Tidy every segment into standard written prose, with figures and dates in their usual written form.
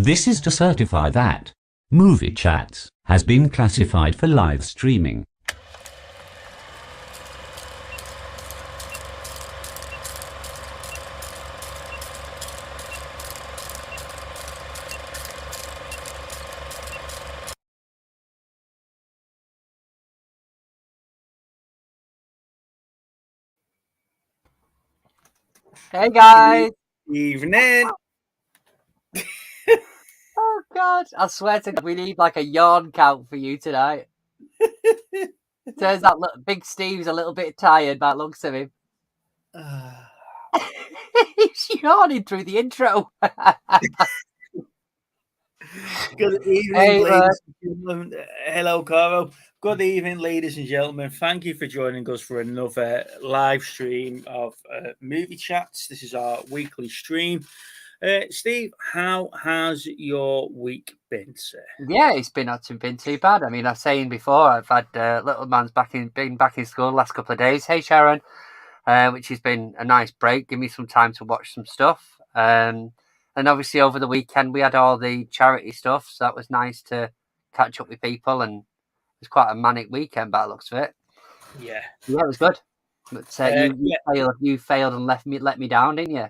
This is to certify that Movie Chats has been classified for live streaming. Hey guys! Evening. Oh God! I swear to God, we need like a yawn count for you tonight. Turns out Big Steve's a little bit tired by the looks of him. He's yawning through the intro. Good evening, ladies and gentlemen. Hello, Caro. Good evening, ladies and gentlemen. Thank you for joining us for another live stream of Movie Chats. This is our weekly stream. Steve, how has your week been, sir? Yeah, it's been too bad. I mean, I was saying before, I've had little man's been back in school the last couple of days. Hey, Sharon, which has been a nice break. Give me some time to watch some stuff. And obviously over the weekend we had all the charity stuff, so that was nice to catch up with people. And it was quite a manic weekend by the looks of it. Yeah, it was good. But you failed and let me down, didn't you?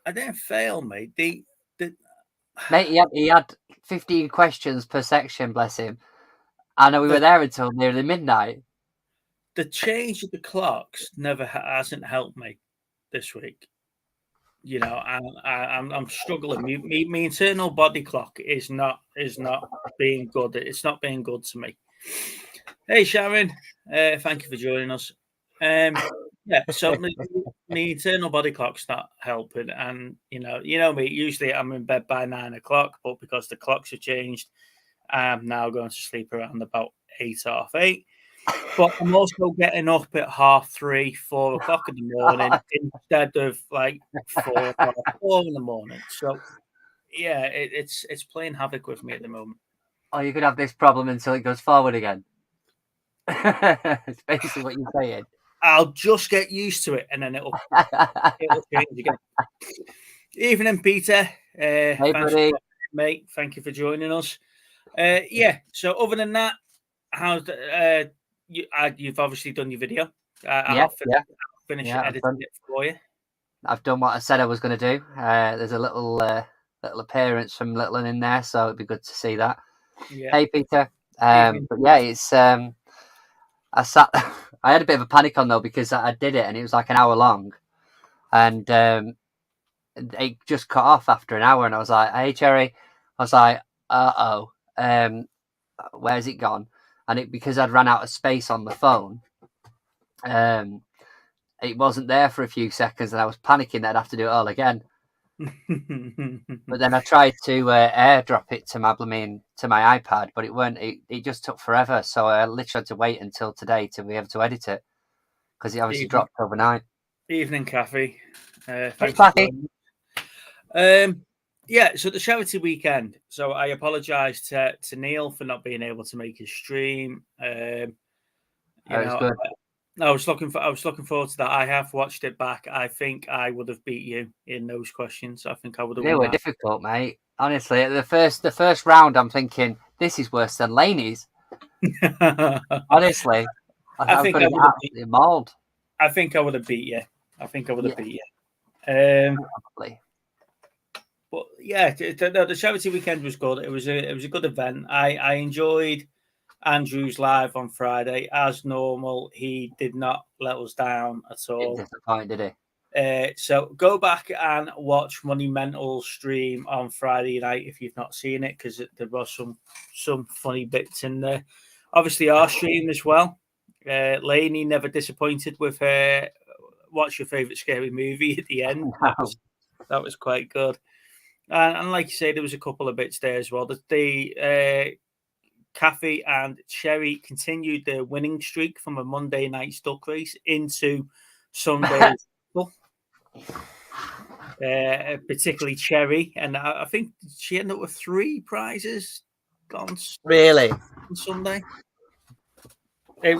I didn't fail, mate. Mate, he had 15 questions per section, bless him. I know we were there until nearly midnight. The change of the clocks hasn't helped me this week. You know, I'm struggling. My internal body clock is not being good. It's not being good to me. Hey, Sharon, thank you for joining us. Yeah, so my internal body clock's not helping, and you know me. Usually, I'm in bed by 9 o'clock, but because the clocks have changed, I'm now going to sleep around about 8:30. But I'm also getting up at 3:30, 4 o'clock in the morning instead of like 4 in the morning. So yeah, it's playing havoc with me at the moment. Oh, you could have this problem until it goes forward again. It's basically what you're saying. I'll just get used to it, and then it'll change again. Evening, Peter. Hey, buddy. Mate. Thank you for joining us. Yeah. So other than that, how's you've obviously done your video. I'll finish editing it for you. I've done what I said I was going to do. There's a little appearance from Little in there, so it'd be good to see that. Yeah. Hey, Peter. But yeah, it's I had a bit of a panic on though because I did it and it was like an hour long, and it just cut off after an hour, and I was like, "Hey, Cherry," I was like, where's it gone? And because I'd ran out of space on the phone, it wasn't there for a few seconds, and I was panicking that I'd have to do it all again. But then I tried to airdrop it to my iPad, but it weren't. It just took forever, so I literally had to wait until today to be able to edit it because it obviously dropped overnight. Evening, Kathy. Thanks, Kathy. Yeah, so the charity weekend. So I apologise to Neil for not being able to make his stream. That was good. I was looking forward to that. I have watched it back. I think I would have beat you in those questions. I think I would have. They were difficult, mate. Honestly, the first round, I'm thinking this is worse than Laney's. Honestly, I think I would have absolutely mauled. I think I would have beat you. Probably. But yeah, the charity weekend was good. It was a good event. I enjoyed Andrew's live on Friday. As normal, he did not let us down at all. Didn't disappoint, did he? So go back and watch Money Mental's stream on Friday night if you've not seen it, because there was some funny bits in there. Obviously, our stream as well. Lainey never disappointed with her. What's your favourite scary movie at the end? That was quite good. And like you say, there was a couple of bits there as well. The Kathy and Cherry continued their winning streak from a Monday night duck race into Sunday's particularly Cherry, and I think she ended up with 3 prizes on Sunday. It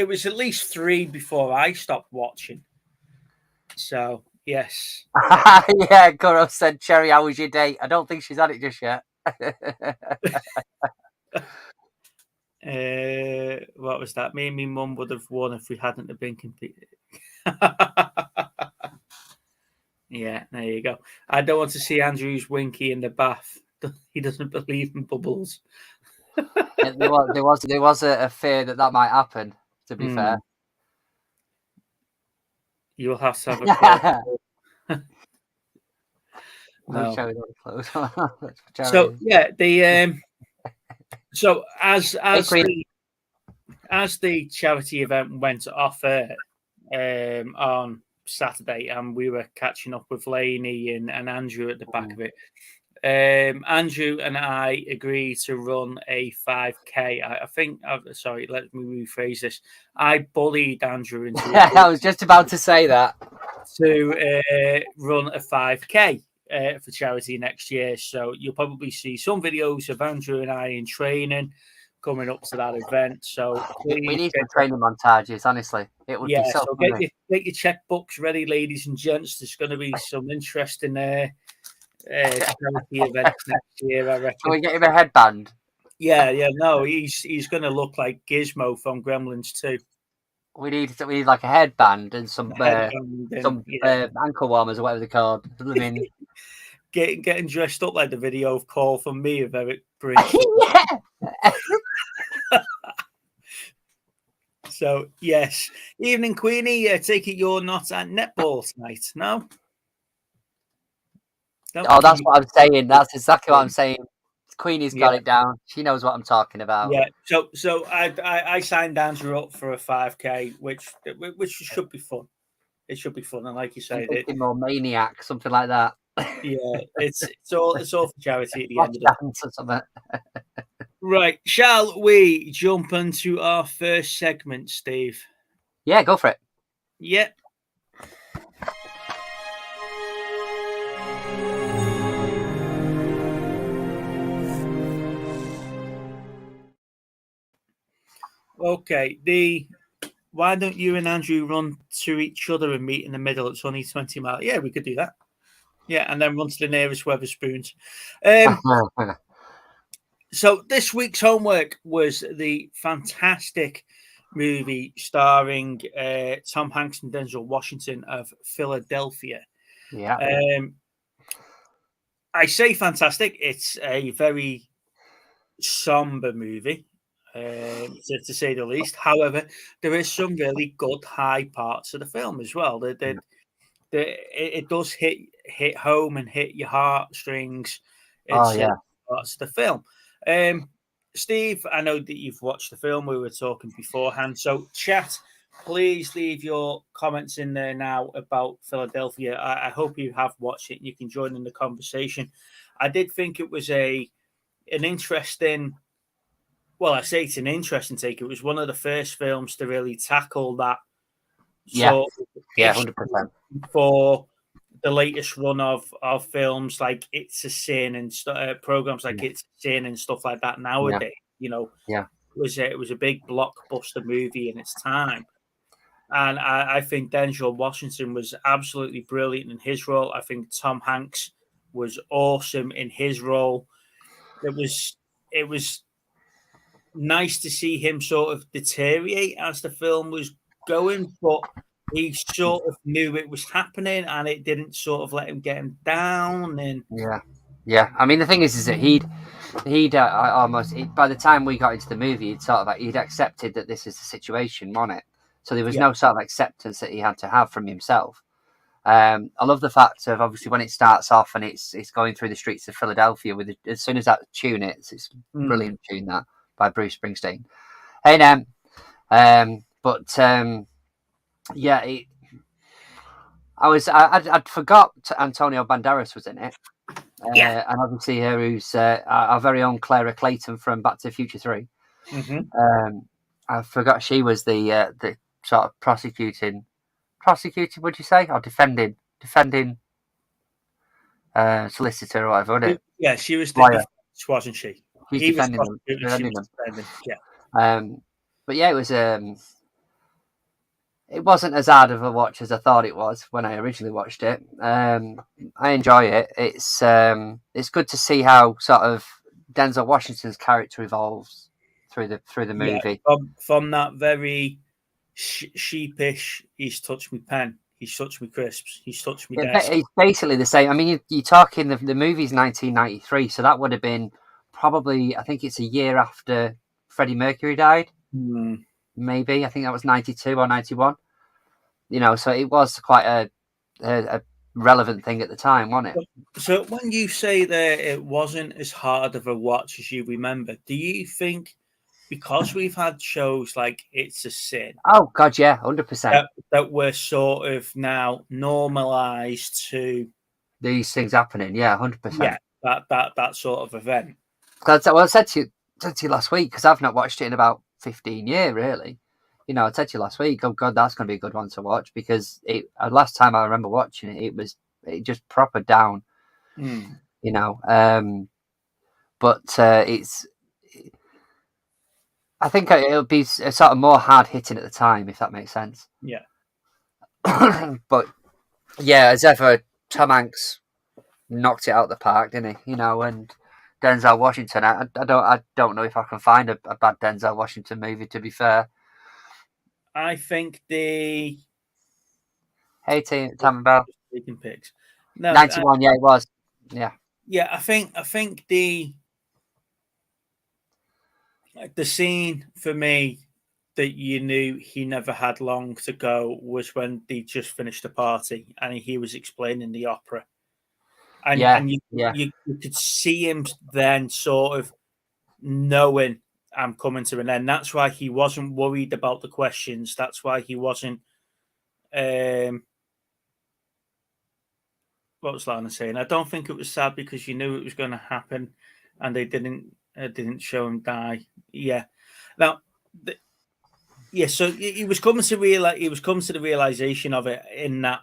was at least 3 before I stopped watching. So Yes. Yeah, Guru said, Cherry, how was your date? I don't think she's had it just yet. What was that? Me and my mum would have won if we hadn't have been competing. Yeah, there you go. I don't want to see Andrew's winky in the bath. He doesn't believe in bubbles. there was a fear that might happen, to be fair. You'll have to have a No. So yeah, so as the charity event went off air on Saturday, and we were catching up with Lainey and Andrew at the back of it. Andrew and I agreed to run a 5K. I think. Sorry, let me rephrase this. I bullied Andrew into. I was just about to say that. To run a 5K for charity next year. So you'll probably see some videos of Andrew and I in training coming up to that event. So we need some training montages, honestly. It would be so funny. Get your checkbooks ready, ladies and gents. There's going to be some interesting charity events next year, I reckon. Can we get him a headband? Yeah, no, he's going to look like Gizmo from Gremlins 2. We need like a headband and some ankle warmers or whatever they're called. Getting dressed up like the video of Call from Me of Eric Bridge. So yes, evening Queenie. I take it you're not at netball tonight, no? That's what I'm saying. That's exactly what I'm saying. Queenie's got it down. She knows what I'm talking about. Yeah. So I signed Andrew up for a 5K, which should be fun. It should be fun, and like you said, more maniac, something like that. Yeah, it's all for charity at the end of it. Right, shall we jump into our first segment, Steve? Yeah, go for it. Yeah. Okay, why don't you and Andrew run to each other and meet in the middle? It's only 20 miles. Yeah, we could do that. Yeah, and then run to the nearest Wetherspoons. So this week's homework was the fantastic movie starring Tom Hanks and Denzel Washington of Philadelphia. Yeah. I say fantastic. It's a very somber movie, to say the least. However, there is some really good high parts of the film as well. It does hit home and hit your heartstrings. Parts of the film. Steve, I know that you've watched the film. We were talking beforehand. So, chat, please leave your comments in there now about Philadelphia. I hope you have watched it and you can join in the conversation. I did think it was an interesting. Well, I say it's an interesting take. It was one of the first films to really tackle that. 100%. For the latest run of films like It's a Sin and programs like It's a Sin and stuff like that nowadays, it was a big blockbuster movie in its time. And I think Denzel Washington was absolutely brilliant in his role. I think Tom Hanks was awesome in his role. It was nice to see him sort of deteriorate as the film was going, but he sort of knew it was happening, and it didn't sort of let him get him down. And yeah. I mean, the thing is that he'd by the time we got into the movie, he'd accepted that this is the situation, wasn't it? So there was no sort of acceptance that he had to have from himself. I love the fact of obviously when it starts off and it's going through the streets of Philadelphia as soon as that tune it's a brilliant tune that by Bruce Springsteen. And I'd forgot Antonio Banderas was in it. And obviously here who's our very own Clara Clayton from Back to the Future 3. Mm-hmm. I forgot she was the sort of prosecuting, would you say, or defending solicitor or whatever, wasn't it? Yeah, she was the defense, wasn't she? She's defending them. Yeah. But yeah, it was it wasn't as hard of a watch as I thought it was when I originally watched it. I enjoy it. It's good to see how sort of Denzel Washington's character evolves through the Yeah, movie. from that very sheepish, he's touched me pen, he's touched me crisps, he's touched me desk. It's basically the same. I mean, you're talking the movie's 1993, so that would have been probably, I think it's a year after Freddie Mercury died. Maybe I think that was 92 or 91. So it was quite a relevant thing at the time, wasn't it? So when you say that it wasn't as hard of a watch as you remember, do you think because we've had shows like It's a Sin? Oh God, yeah, 100%. That we're sort of now normalized to these things happening. Yeah, 100%. Yeah, that sort of event. Well, I said to you last week, because I've not watched it in about 15 years, really. I said to you last week, oh God, that's going to be a good one to watch, because last time I remember watching it, it just proper down. But it's. I think it'll be sort of more hard hitting at the time, if that makes sense. Yeah. But yeah, as ever, Tom Hanks knocked it out of the park, didn't he? And Denzel Washington. I don't know if I can find a bad Denzel Washington movie, to be fair. I think the Time Bell. Taking pics. No, 91, yeah, it was. Yeah. Yeah, I think the scene for me that you knew he never had long to go was when they just finished the party and he was explaining the opera. And you could see him then sort of knowing I'm coming to an end. That's why he wasn't worried about the questions. That's why he wasn't. What was Lana saying? I don't think it was sad because you knew it was going to happen, and they didn't show him die. Yeah. Now, so he was coming to realize. He was coming to the realization of it in that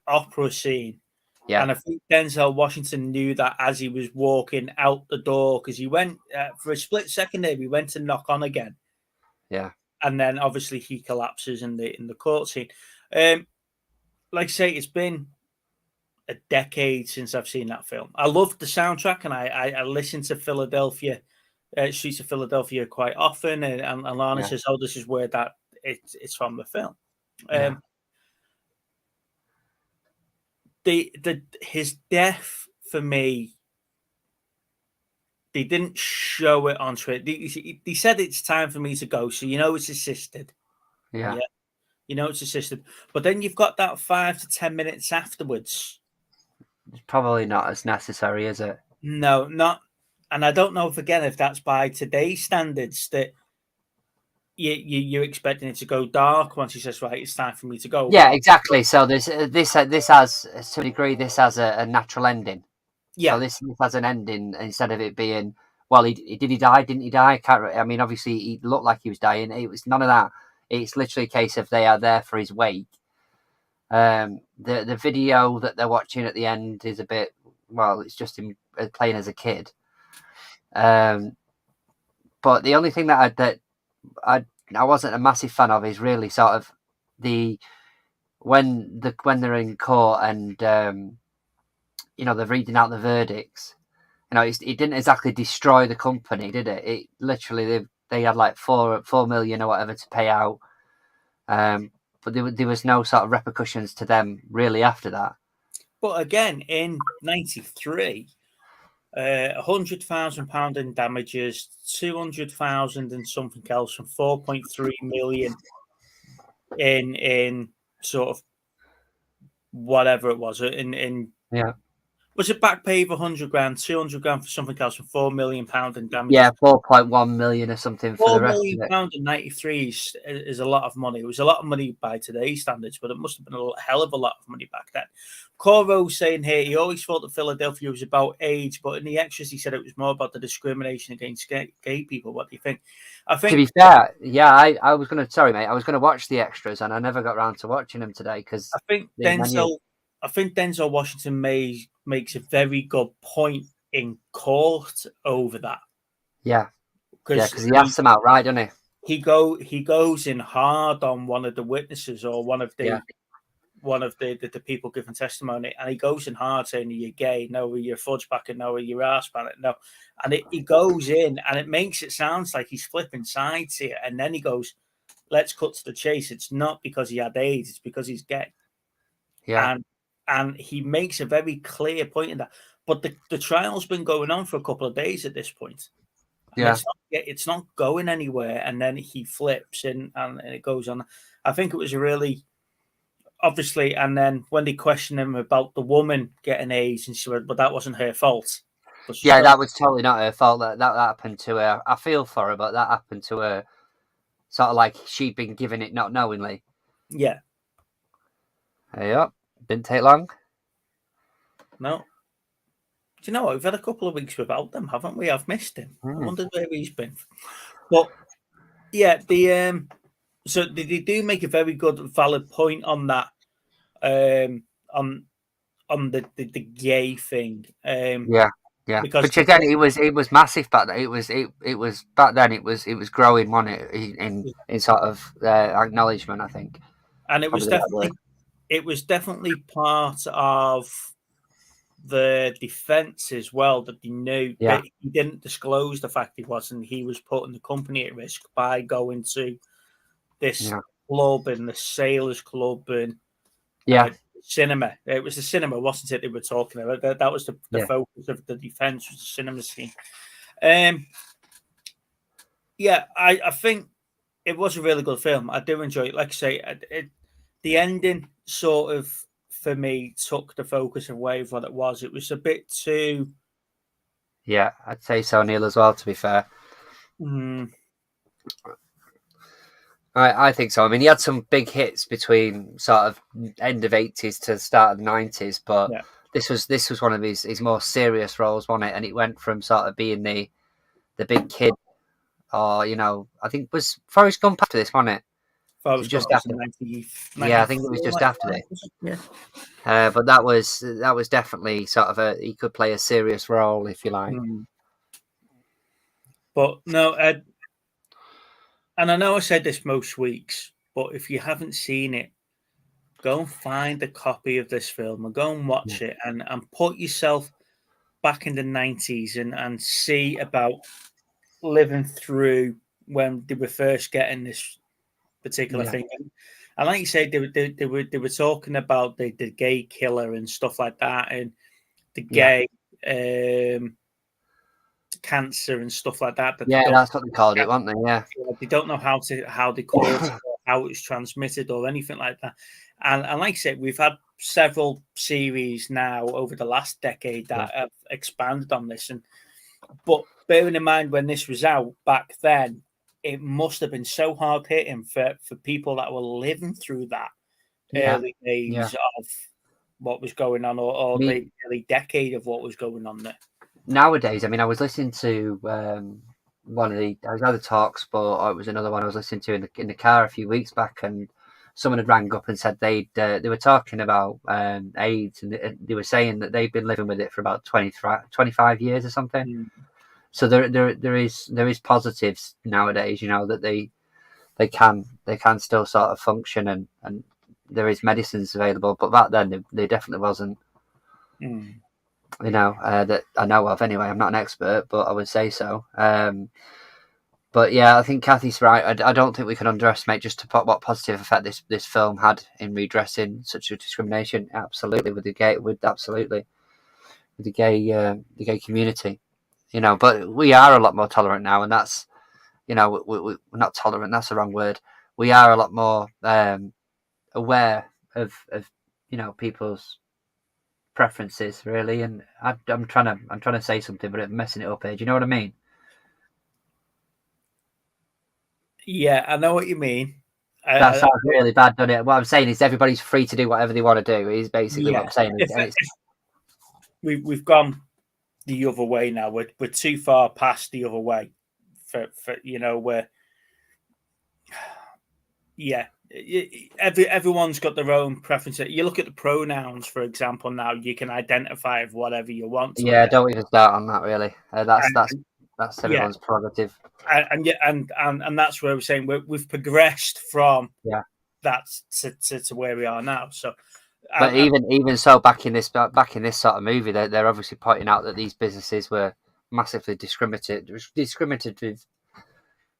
opera scene. Yeah. And I think Denzel Washington knew that as he was walking out the door, because he went for a split second there, he went to knock on again. Yeah. And then obviously he collapses in the court scene. Like I say, it's been a decade since I've seen that film. I loved the soundtrack, and I listen to Philadelphia, Streets of Philadelphia quite often. And Lana says, "Oh, this is where it's from the film." His death for me, they didn't show it on Twitter. They said it's time for me to go, so it's assisted. Yeah. It's assisted. But then you've got that 5 to 10 minutes afterwards. It's probably not as necessary, is it? No, not. And I don't know if that's by today's standards that you're expecting it to go dark once he says, right, it's time for me to go. Yeah, exactly. So this has, to a degree, this has a natural ending. Yeah. So this has an ending instead of it being, well, did he die? Didn't he die? I mean, obviously he looked like he was dying. It was none of that. It's literally a case of they are there for his wake. The video that they're watching at the end is a bit, well, it's just him playing as a kid. But the only thing that I wasn't a massive fan of is really sort of when they're in court and they're reading out the verdicts. It didn't exactly destroy the company, did it? It literally they had like 4 million or whatever to pay out, but there was no sort of repercussions to them really after that. But again, in '93. £100,000 in damages, 200,000 and something else, and 4.3 million in sort of whatever it was. Was it back pay of 100 grand, 200 grand for something else, and £4 million in damages? Yeah, 4.1 million or something for the rest of it. £4 million in '93 is a lot of money. It was a lot of money by today's standards, but it must have been a hell of a lot of money back then. Coro saying here he always thought that Philadelphia was about age, but in the extras he said it was more about the discrimination against gay people. What do you think? I think, to be fair, yeah, I was going to watch the extras, and I never got around to watching them today because I think Denzel Washington makes a very good point in court over that. Yeah, because he asked them outright, doesn't he? he goes in hard on one of the witnesses or one of the people giving testimony, and he goes in hard saying, "Are you gay? No, are you a fudge packet? No, are you ass bandit? No." And he goes in, and it makes it sound like he's flipping sides here, and then he goes, "Let's cut to the chase. It's not because he had AIDS; it's because he's gay." Yeah. And he makes a very clear point in that. But the trial's been going on for a couple of days at this point. And Yeah. it's not going anywhere. And then he flips and it goes on. I think it was a really, obviously, and then when they questioned him about the woman getting AIDS, and she said, "But that wasn't her fault." Yeah, that was totally not her fault. That happened to her. I feel for her, but that happened to her. Sort of like she'd been given it not knowingly. Yeah. Yep. Didn't take long. No. Do you know what? We've had a couple of weeks without them, haven't we? I've missed him. I wondered where he's been. But yeah, so they do make a very good, valid point on that. On the gay thing. Yeah. Because which again, it was massive back then. It was back then. It was growing, wasn't it? In sort of acknowledgement, I think. And it was definitely part of the defense as well, that they knew that he didn't disclose the fact he wasn't. He was putting the company at risk by going to this club and the Sailors Club and cinema. It was the cinema, wasn't it? They were talking about that was the focus of the defense, was the cinema scene. I think it was a really good film. I do enjoy it. Like I say, the ending sort of, for me, took the focus away from what it was. It was a bit too... Yeah, I'd say so, Neil, as well, to be fair. I think so. I mean, he had some big hits between sort of end of 80s to start of the 90s, but this was one of his more serious roles, wasn't it? And it went from sort of being the big kid, or, I think it was Forrest Gump after this, wasn't it? Just after. I think it was just after this. Yeah. But that was definitely sort of he could play a serious role, if you like. But no, and I know I said this most weeks, but if you haven't seen it, go and find a copy of this film and go and watch it and put yourself back in the 90s and see about living through when they were first getting this particular thing. And like you said, they were talking about the gay killer and stuff like that, and the gay cancer and stuff like that. That's what they called it, weren't they? Yeah. They don't know how they call it or how it's transmitted or anything like that. And like I said, we've had several series now over the last decade that have expanded on this. But bearing in mind when this was out back then, it must have been so hard hitting for people that were living through that early days of what was going on, or the early decade of what was going on there. Nowadays, I mean, I was listening to one of the other talks, but it was another one I was listening to in the car a few weeks back, and someone had rang up and said they were talking about AIDS, and they were saying that they've been living with it for about 25 years or something. So there is positives nowadays, that they can still sort of function, and there is medicines available. But back then they definitely wasn't. That I know of anyway. I'm not an expert, but I would say so. But yeah, I think Kathy's right. I don't think we can underestimate just what positive effect this film had in redressing such a discrimination. Absolutely, with the gay community. But we are a lot more tolerant now, and that's, we're not tolerant. That's the wrong word. We are a lot more aware of people's preferences, really. And I'm trying to say something, but I'm messing it up here. Do you know what I mean? Yeah, I know what you mean. That sounds really bad, doesn't it? What I'm saying is everybody's free to do whatever they want to do. Is basically what I'm saying. We've gone the other way now. We're too far past the other way for where everyone's got their own preferences. You look at the pronouns, for example. Now you can identify with whatever you want. Don't even start on that. Really, that's That's everyone's prerogative. And that's where we're saying we've progressed from that to where we are now. So, but even so, back in this sort of movie, they're obviously pointing out that these businesses were massively discriminative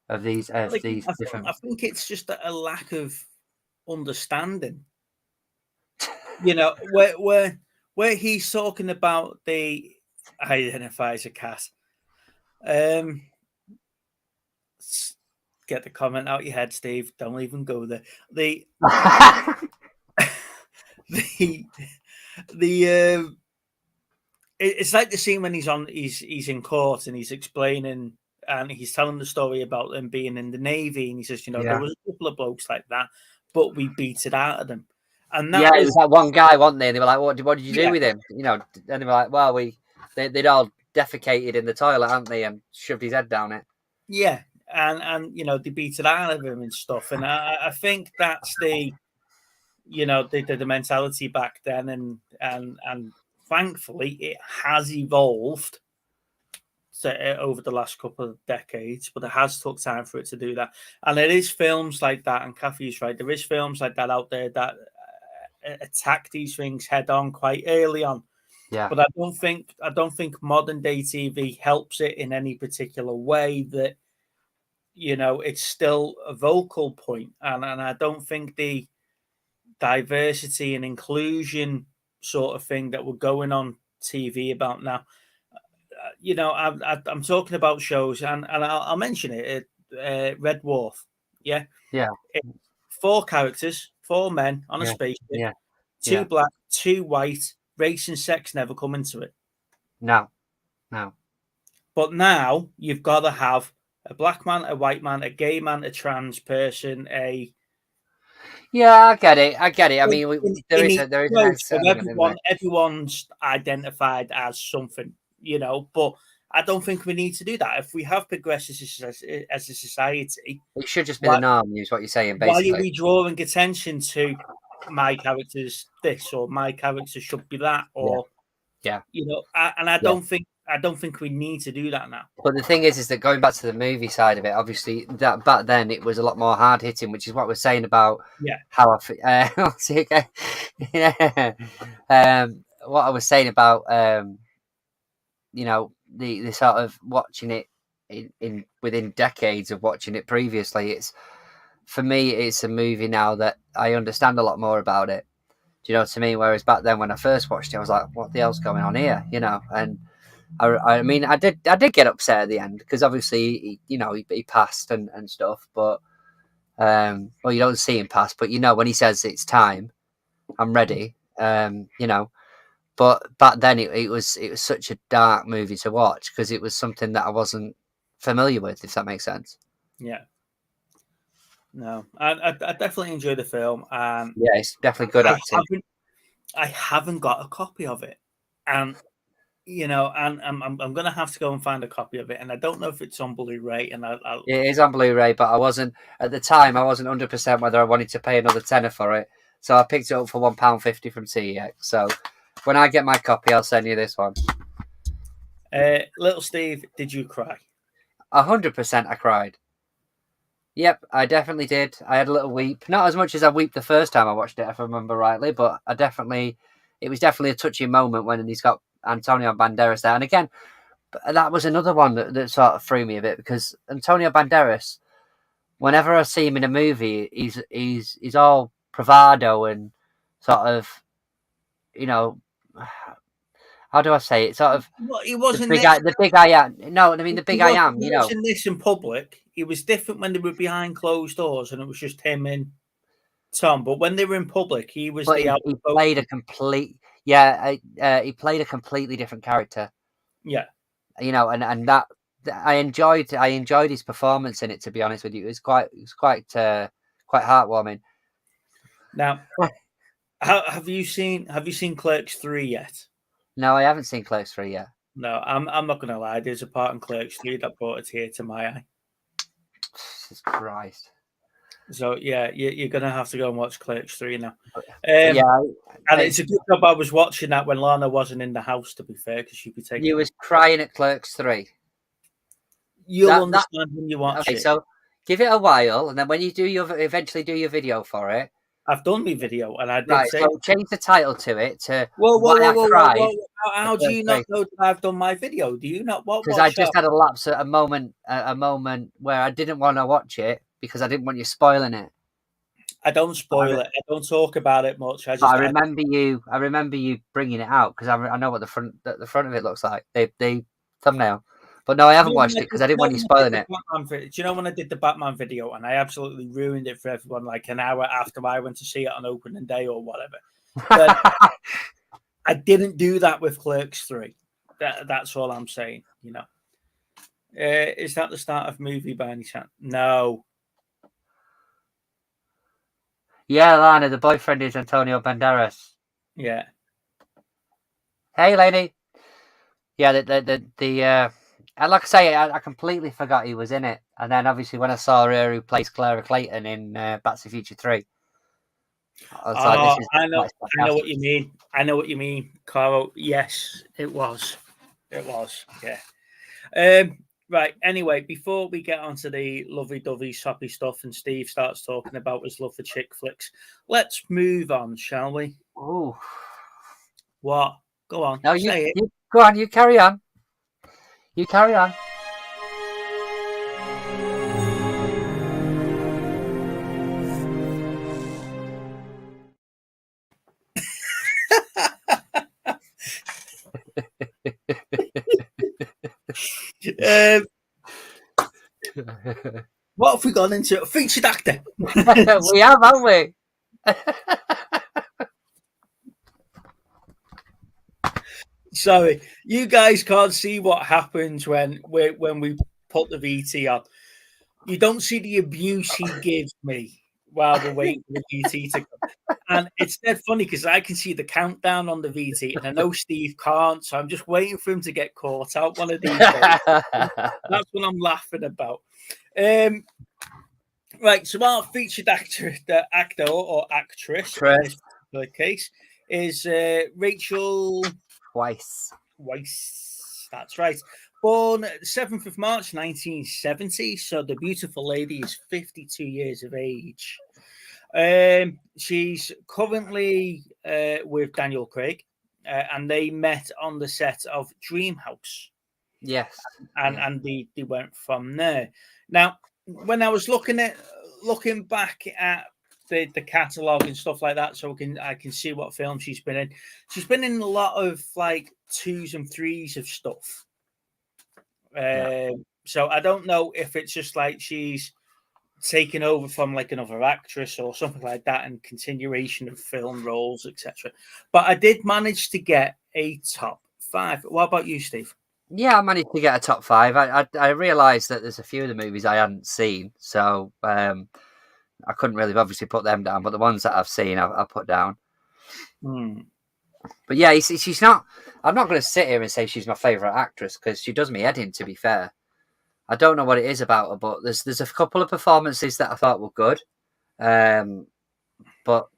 of these different. I think it's just a lack of understanding. You know, where he's talking about the identify as a cat. Get the comment out your head, Steve. Don't even go there. It's like the scene when he's in court and he's explaining and he's telling the story about them being in the Navy, and he says, there was a couple of blokes like that, but we beat it out of them. And that it was that one guy, wasn't they? They were like, "What did you do with him?" And they were like, "Well, they'd all defecated in the toilet, hadn't they, and shoved his head down it." Yeah, and they beat it out of him and stuff. And I think that's the mentality back then, and thankfully it has evolved over the last couple of decades, but it has took time for it to do that. And it is films like that, and Kathy's right, there is films like that out there that attack these things head on quite early on. Yeah. But I don't think modern day TV helps it in any particular way. That it's still a vocal point, and I don't think the diversity and inclusion sort of thing that we're going on TV about now. I'm talking about shows, and I'll mention it. Red Dwarf, yeah. 4 characters, 4 men on a spaceship, 2 black, 2 white. Race and sex never come into it. No. But now you've got to have a black man, a white man, a gay man, a trans person, I get it. I mean, there is everyone's identified as something, but I don't think we need to do that. If we have progressed as a society, it should just be the norm, is what you're saying, basically. Why are we drawing attention to my character's this, or my character should be that, or I don't think we need to do that now. But the thing is that going back to the movie side of it, obviously that back then it was a lot more hard hitting, which is what we're saying about how what I was saying about the sort of watching it in within decades of watching it previously. For me, it's a movie now that I understand a lot more about it. Do you know what I mean? Whereas back then when I first watched it, I was like, what the hell's going on here? And I mean, I did get upset at the end because obviously, he passed and stuff, but well, you don't see him pass, but when he says it's time, I'm ready, but back then it was such a dark movie to watch because it was something that I wasn't familiar with, if that makes sense. Yeah. No, I definitely enjoy the film. It's definitely good acting. I haven't got a copy of it, and I'm going to have to go and find a copy of it, and I don't know if it's on Blu-ray. And it is on Blu-ray, but I wasn't at the time. I wasn't 100% whether I wanted to pay another tenner for it, so I picked it up for £1.50 from CEX. So when I get my copy, I'll send you this one. Little Steve, did you cry? 100%, I cried. Yep, I definitely did. I had a little weep. Not as much as I wept the first time I watched it, if I remember rightly, but it was definitely a touching moment when he's got Antonio Banderas there. And again, that was another one that sort of threw me a bit because Antonio Banderas, whenever I see him in a movie, he's all bravado and sort of, how do I say it? Sort of, he wasn't the big I am. No, I mean the big I am. He wasn't this in public. It was different when they were behind closed doors and it was just him and Tom. But when they were in public, he was. He played a complete. He played a completely different character. Yeah, and that I enjoyed his performance in it. To be honest with you, it was quite heartwarming. Now, have you seen Clerks 3 yet? No, I haven't seen Clerks 3 yet. No, I'm not going to lie. There's a part in Clerks 3 that brought a tear to my eye. Jesus Christ. So, yeah, you're going to have to go and watch Clerks 3 now. And it's a good job I was watching that when Lana wasn't in the house, to be fair, because she'd be taking... You was crying at Clerks 3? You'll understand when you watch okay, it. so give it a while, and then when you eventually do your video for it. I've done my video, and I did Right, say, so change the title to it to whoa. How do you not know that I've done my video? Do you not? Because I just had a lapse at a moment where I didn't want to watch it because I didn't want you spoiling it. I don't spoil it. I don't talk about it much. I remember you bringing it out because I know what the front of it looks like. The thumbnail. But no, I haven't watched it because I didn't want you spoiling it. Do you know when I did the Batman video and I absolutely ruined it for everyone like an hour after I went to see it on opening day or whatever? But I didn't do that with Clerks 3. That's all I'm saying, you know. Is that the start of movie by any chance? No. Yeah, Lana, the boyfriend is Antonio Banderas. Yeah. Hey, lady. Yeah, and like I say, I completely forgot he was in it. And then obviously when I saw her who plays Clara Clayton in Back to the Future 3, I was like, I know what you mean. I know what you mean, Carl. Yes, it was. It was, yeah. Right, anyway, before we get onto the lovey-dovey, soppy stuff and Steve starts talking about his love for chick flicks, let's move on, shall we? Ooh. What? Go on, no, say it. Go on, you carry on. You carry on. What have we gone into? A featured actor. We have, haven't we? Sorry, you guys can't see what happens when we put the VT on. You don't see the abuse he gives me while we're waiting for the VT to come. And it's dead funny because I can see the countdown on the VT and I know Steve can't, so I'm just waiting for him to get caught out one of these days. That's what I'm laughing about. Right, so our featured actor or actress in this particular case is Rachel Weisz. That's right. Born 7th of March 1970, so the beautiful lady is 52 years of age. She's currently with Daniel Craig, and they met on the set of Dreamhouse. Yes, and they went from there. Now, when I was looking back at the catalogue and stuff like that, so I can see what film she's been in. She's been in a lot of like 2s and 3s of stuff. So I don't know if it's just like she's taken over from like another actress or something like that and continuation of film roles, etc. But I did manage to get a top 5. What about you, Steve? Yeah, I managed to get a top 5. I realised that there's a few of the movies I hadn't seen, so I couldn't really obviously put them down, but the ones that I've seen, I've put down. But yeah, she's not. I'm not going to sit here and say she's my favourite actress because she does me head in. To be fair, I don't know what it is about her, but there's a couple of performances that I thought were good, but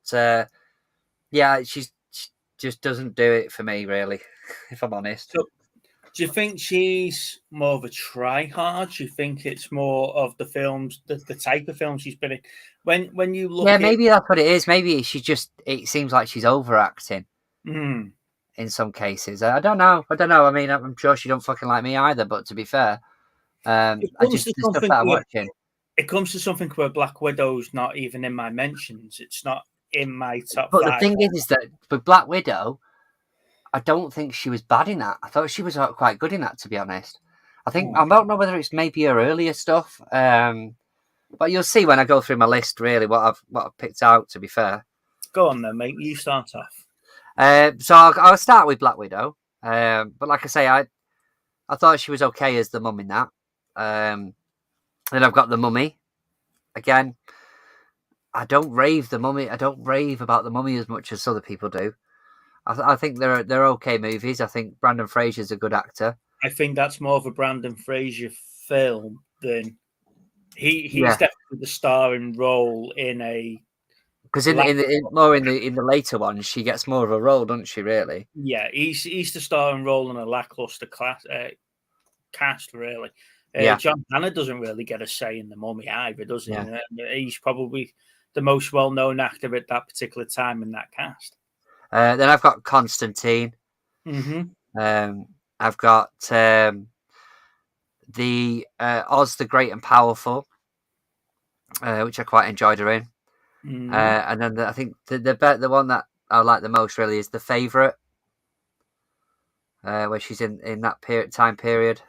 yeah, she just doesn't do it for me really, if I'm honest. So, do you think she's more of a try-hard? Do you think it's more of the films, the type of film she's been in? When you look, maybe that's what it is. Maybe it seems like she's overacting in some cases. I don't know. I mean, I'm sure she don't fucking like me either. But to be fair, it comes to something where Black Widow's not even in my mentions. It's not in my top 5. But the thing is that with Black Widow, I don't think she was bad in that. I thought she was quite good in that, to be honest. I don't know whether it's maybe her earlier stuff, but you'll see when I go through my list. Really, what I've picked out. To be fair, go on then, mate. You start off. So I'll start with Black Widow. But like I say, I thought she was okay as the mum in that. Then I've got the Mummy. Again, I don't rave the Mummy. I don't rave about the Mummy as much as other people do. I think they're okay movies. I think Brendan Fraser's a good actor. I think that's more of a Brendan Fraser film than he's definitely the starring role in a. Because in the later ones, she gets more of a role, doesn't she? Really? Yeah, he's the starring role in a lackluster cast, really. Yeah. John Hannah doesn't really get a say in The Mummy either, does he? Yeah. He's probably the most well-known actor at that particular time in that cast. Then I've got Constantine. Mm-hmm. I've got the Oz the Great and Powerful, which I quite enjoyed her in. Mm-hmm. And then I think the one that I like the most really is The Favourite, where she's in that time period.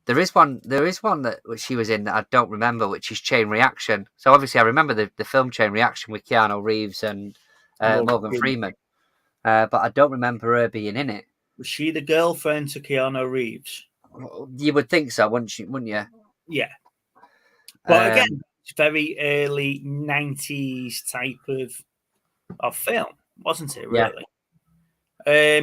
There is one that she was in that I don't remember, which is Chain Reaction. So obviously I remember the film Chain Reaction with Keanu Reeves and Morgan Freeman, but I don't remember her being in it. Was she the girlfriend to Keanu Reeves? You would think so, wouldn't you? Yeah. But again, it's very early 90s type of film, wasn't it, really? Yeah.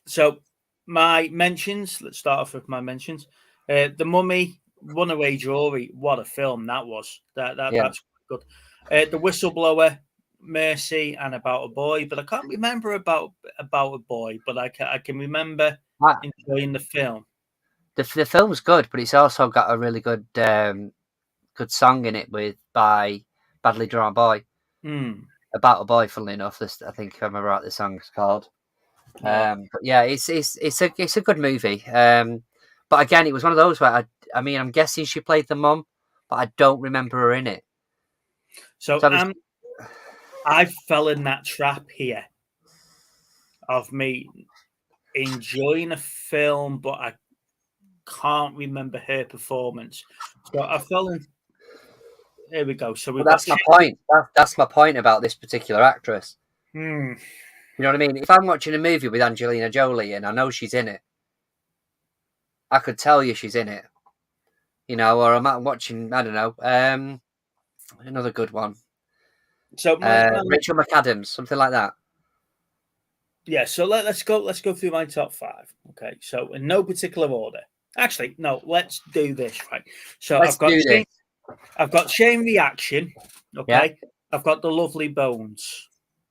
So my mentions, let's start off with my mentions. The Mummy, Runaway Jury, what a film that was. That's good. The Whistleblower, Mercy, and About a Boy, but I can't remember about a Boy, but I can remember enjoying the film. The film's good, but it's also got a really good good song in it by Badly Drawn Boy. About a Boy, funnily enough. I think if I remember right, the song's called. But yeah, it's a good movie. But again, it was one of those where I mean, I'm guessing she played the mum, but I don't remember her in it. So I fell in that trap here of me enjoying a film, but I can't remember her performance. So I fell in. Here we go. So that's my point. That's my point about this particular actress. You know what I mean? If I'm watching a movie with Angelina Jolie and I know she's in it, I could tell you she's in it. You know, or I'm watching, I don't know, another good one. So Rachel McAdams, something like that. Yeah, so let's go through my top 5. Okay, so in no particular order. Actually, no, let's do this, right? So I've got Chain Reaction, okay? Yeah. I've got The Lovely Bones,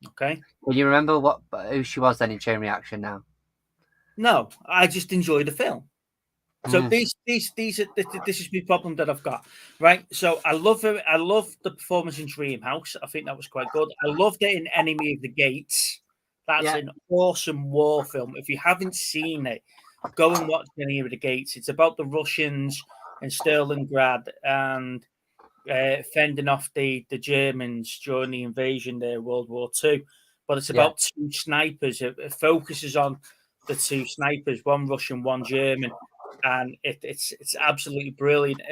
okay? Will you remember who she was then in Chain Reaction now? No, I just enjoy the film. So this is the problem that I've got, right? So I love the performance in Dreamhouse. I think that was quite good. I loved it in Enemy of the Gates. That's an awesome war film. If you haven't seen it, go and watch Enemy of the Gates. It's about the Russians in Stalingrad and fending off the Germans during the invasion there, World War II. But it's about two snipers. It focuses on the two snipers, one Russian, one German. And it's absolutely brilliant.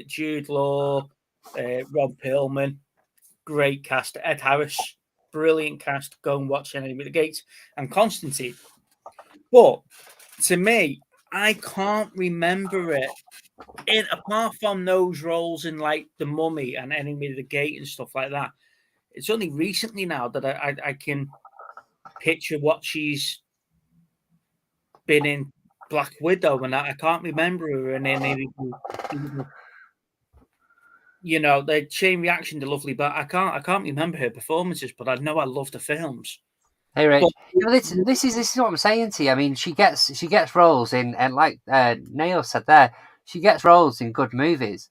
Jude Law, Rob Perlman, great cast. Ed Harris, brilliant cast. Go and watch Enemy of the Gates and Constantine. But to me, I can't remember it. Apart from those roles in like The Mummy and Enemy of the Gate and stuff like that, it's only recently now that I can picture what she's been in. Black Widow, and I can't remember her in any. You know, the Chain Reaction, The Lovely, but I can't remember her performances. But I know I love the films. Hey, Rich, this is what I'm saying to you. I mean, she gets roles in, and like Neil said there, she gets roles in good movies.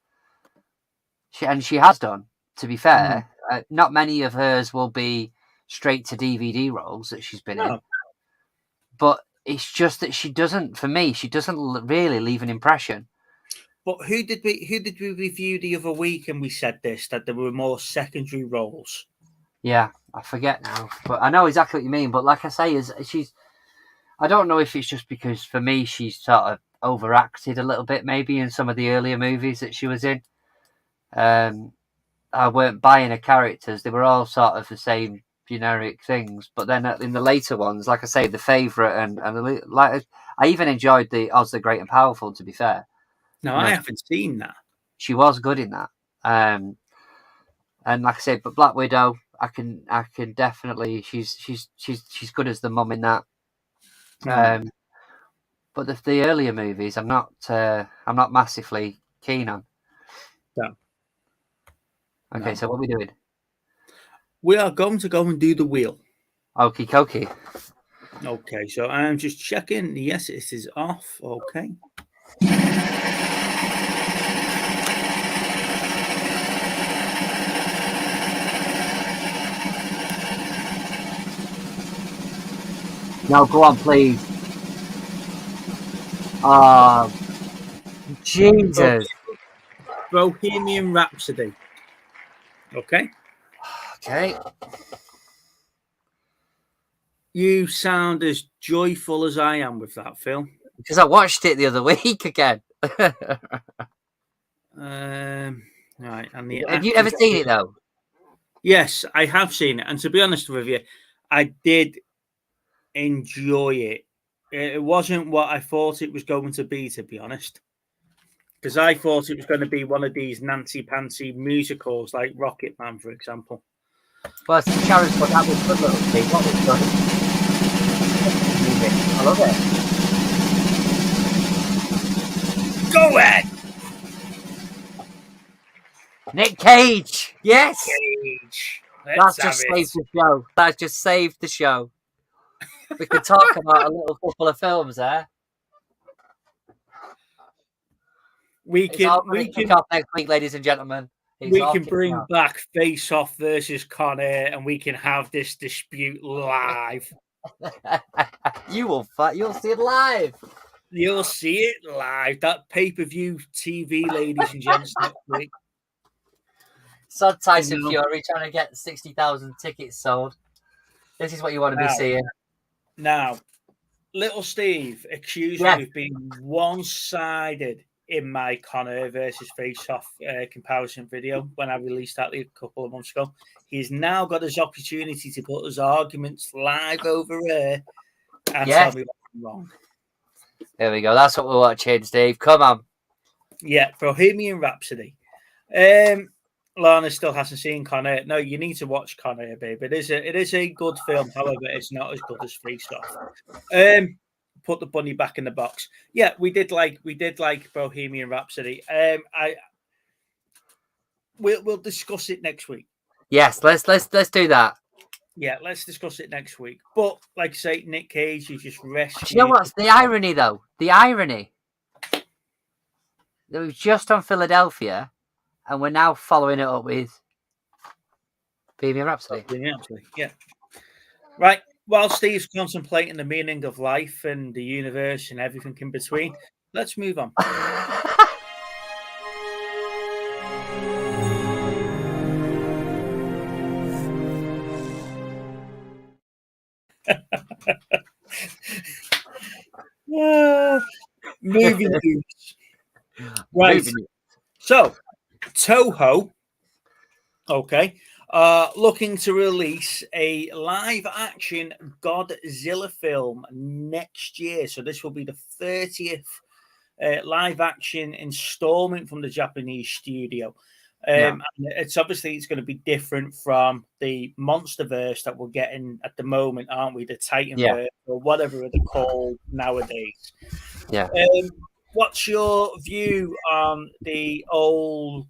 She has done. To be fair, not many of hers will be straight to DVD roles that she's been in, but. It's just that she doesn't really leave an impression. But who did we review the other week and we said this, that there were more secondary roles? Yeah, I forget now. But I know exactly what you mean. But like I say, I don't know if it's just because for me she's sort of overacted a little bit maybe in some of the earlier movies that she was in. I weren't buying her characters. They were all sort of the same generic things, but then in the later ones, like I say, The Favourite and like I even enjoyed the Oz the Great and Powerful. To be fair, no, I haven't seen that. She was good in that, and like I said, but Black Widow, I can definitely she's good as the mum in that. But the earlier movies, I'm not massively keen on. No. Okay, no. So what are we doing? We are going to go and do the wheel. Okie dokie. Okay, so I'm just checking. Yes, it is off. Okay. No, go on, please. Oh, Jesus. Bohemian Rhapsody. Okay. Okay. You sound as joyful as I am with that film. Because I watched it the other week again. Right. And the Have you ever seen it, though? Yes, I have seen it. And to be honest with you, I did enjoy it. It wasn't what I thought it was going to be honest. Because I thought it was going to be one of these Nancy Pantsy musicals like Rocket Man, for example. Well, Sharon's put that was good little thing. What was good? I love it. Go ahead! Nick Cage! Yes! Cage. That's just saved the show. That's just saved the show. We could talk about a little couple of films there. We can off next week, ladies and gentlemen. We can bring back Face Off versus Con Air, and we can have this dispute live. You'll see it live. You'll see it live. That pay-per-view TV, ladies and gents, next week. So Tyson Fury trying to get 60,000 tickets sold. This is what you want to be seeing. Now, little Steve accused me of being one-sided in my Conor versus Face-Off comparison video when I released that a couple of months ago. He's now got his opportunity to put his arguments live over here and tell me what I'm wrong. There we go. That's what we're watching, Steve. Come on. Yeah, Bohemian Rhapsody. Lana still hasn't seen Con Air. No, you need to watch Con Air, babe. It is a good film. However, it's not as good as Face-Off. Put the bunny back in the box. Yeah, we did like Bohemian Rhapsody. We'll discuss it next week. Yes, let's do that. Yeah, let's discuss it next week. But like I say, Nick Cage, he just rescued. You know what's the irony though? The irony. It was just on Philadelphia, and we're now following it up with Bohemian Rhapsody. Yeah. Right. While Steve's contemplating the meaning of life and the universe and everything in between, let's move on. Movie news. Right. So, Toho, looking to release a live-action Godzilla film next year. So this will be the 30th live-action installment from the Japanese studio. And it's going to be different from the MonsterVerse that we're getting at the moment, aren't we? The Titanverse or whatever they're called nowadays. Yeah. What's your view on the old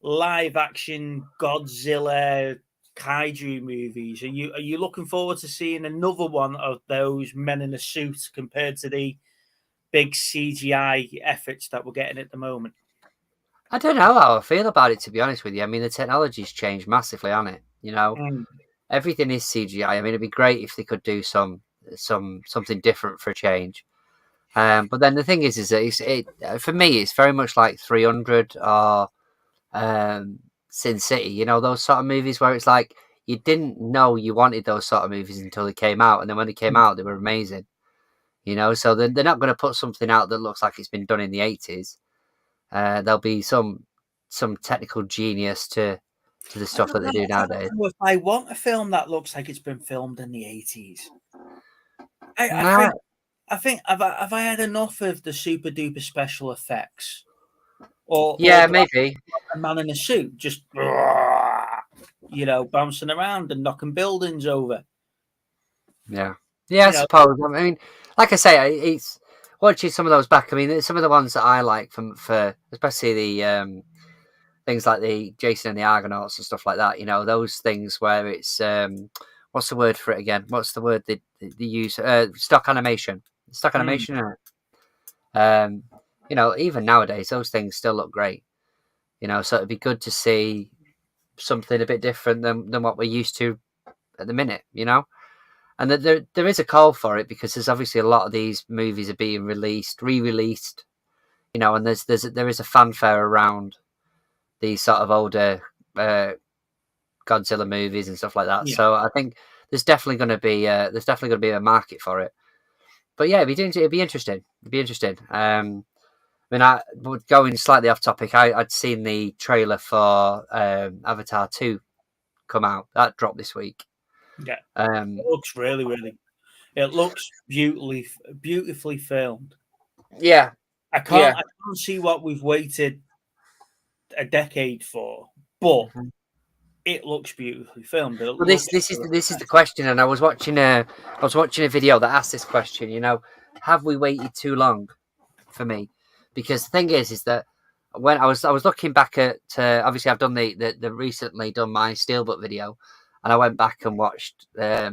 live-action Godzilla kaiju movies? Are you looking forward to seeing another one of those men in a suit compared to the big CGI efforts that we're getting at the moment? I don't know how I feel about it, to be honest with you. I mean, the technology's changed massively on it. You know, everything is CGI. I mean, it'd be great if they could do something different for a change. But then the thing is that for me, it's very much like 300 or Sin City. You know, those sort of movies where it's like you didn't know you wanted those sort of movies until they came out, and then when they came out, they were amazing. You know, so they're not going to put something out that looks like it's been done in the 80s. There'll be some technical genius to the stuff that they do nowadays. If I want a film that looks like it's been filmed in the 80s, I think have I had enough of the super duper special effects? Or maybe a man in a suit just bouncing around and knocking buildings over. Yeah, I suppose. I mean, like I say, it's watching some of those back. I mean, some of the ones that I like for especially the things like the Jason and the Argonauts and stuff like that. You know, those things where it's what's the word for it again? What's the word they use? Stock animation. Stock animation. Even nowadays, those things still look great. So it'd be good to see something a bit different than what we're used to at the minute. And there is a call for it, because there's obviously a lot of these movies are being re-released, and there is a fanfare around these sort of older Godzilla movies and stuff like that. Yeah. So I think there's definitely going to be a market for it. But yeah, it'd be interesting. Going slightly off topic, I'd seen the trailer for Avatar 2 come out. That dropped this week. Yeah, it looks really. It looks beautifully filmed. Yeah, I can't see what we've waited a decade for, but it looks beautifully filmed. This is the question, and I was watching a video that asked this question. Have we waited too long? For me, because the thing is that when I was looking back at obviously I've done the recently done my Steelbook video, and I went back and watched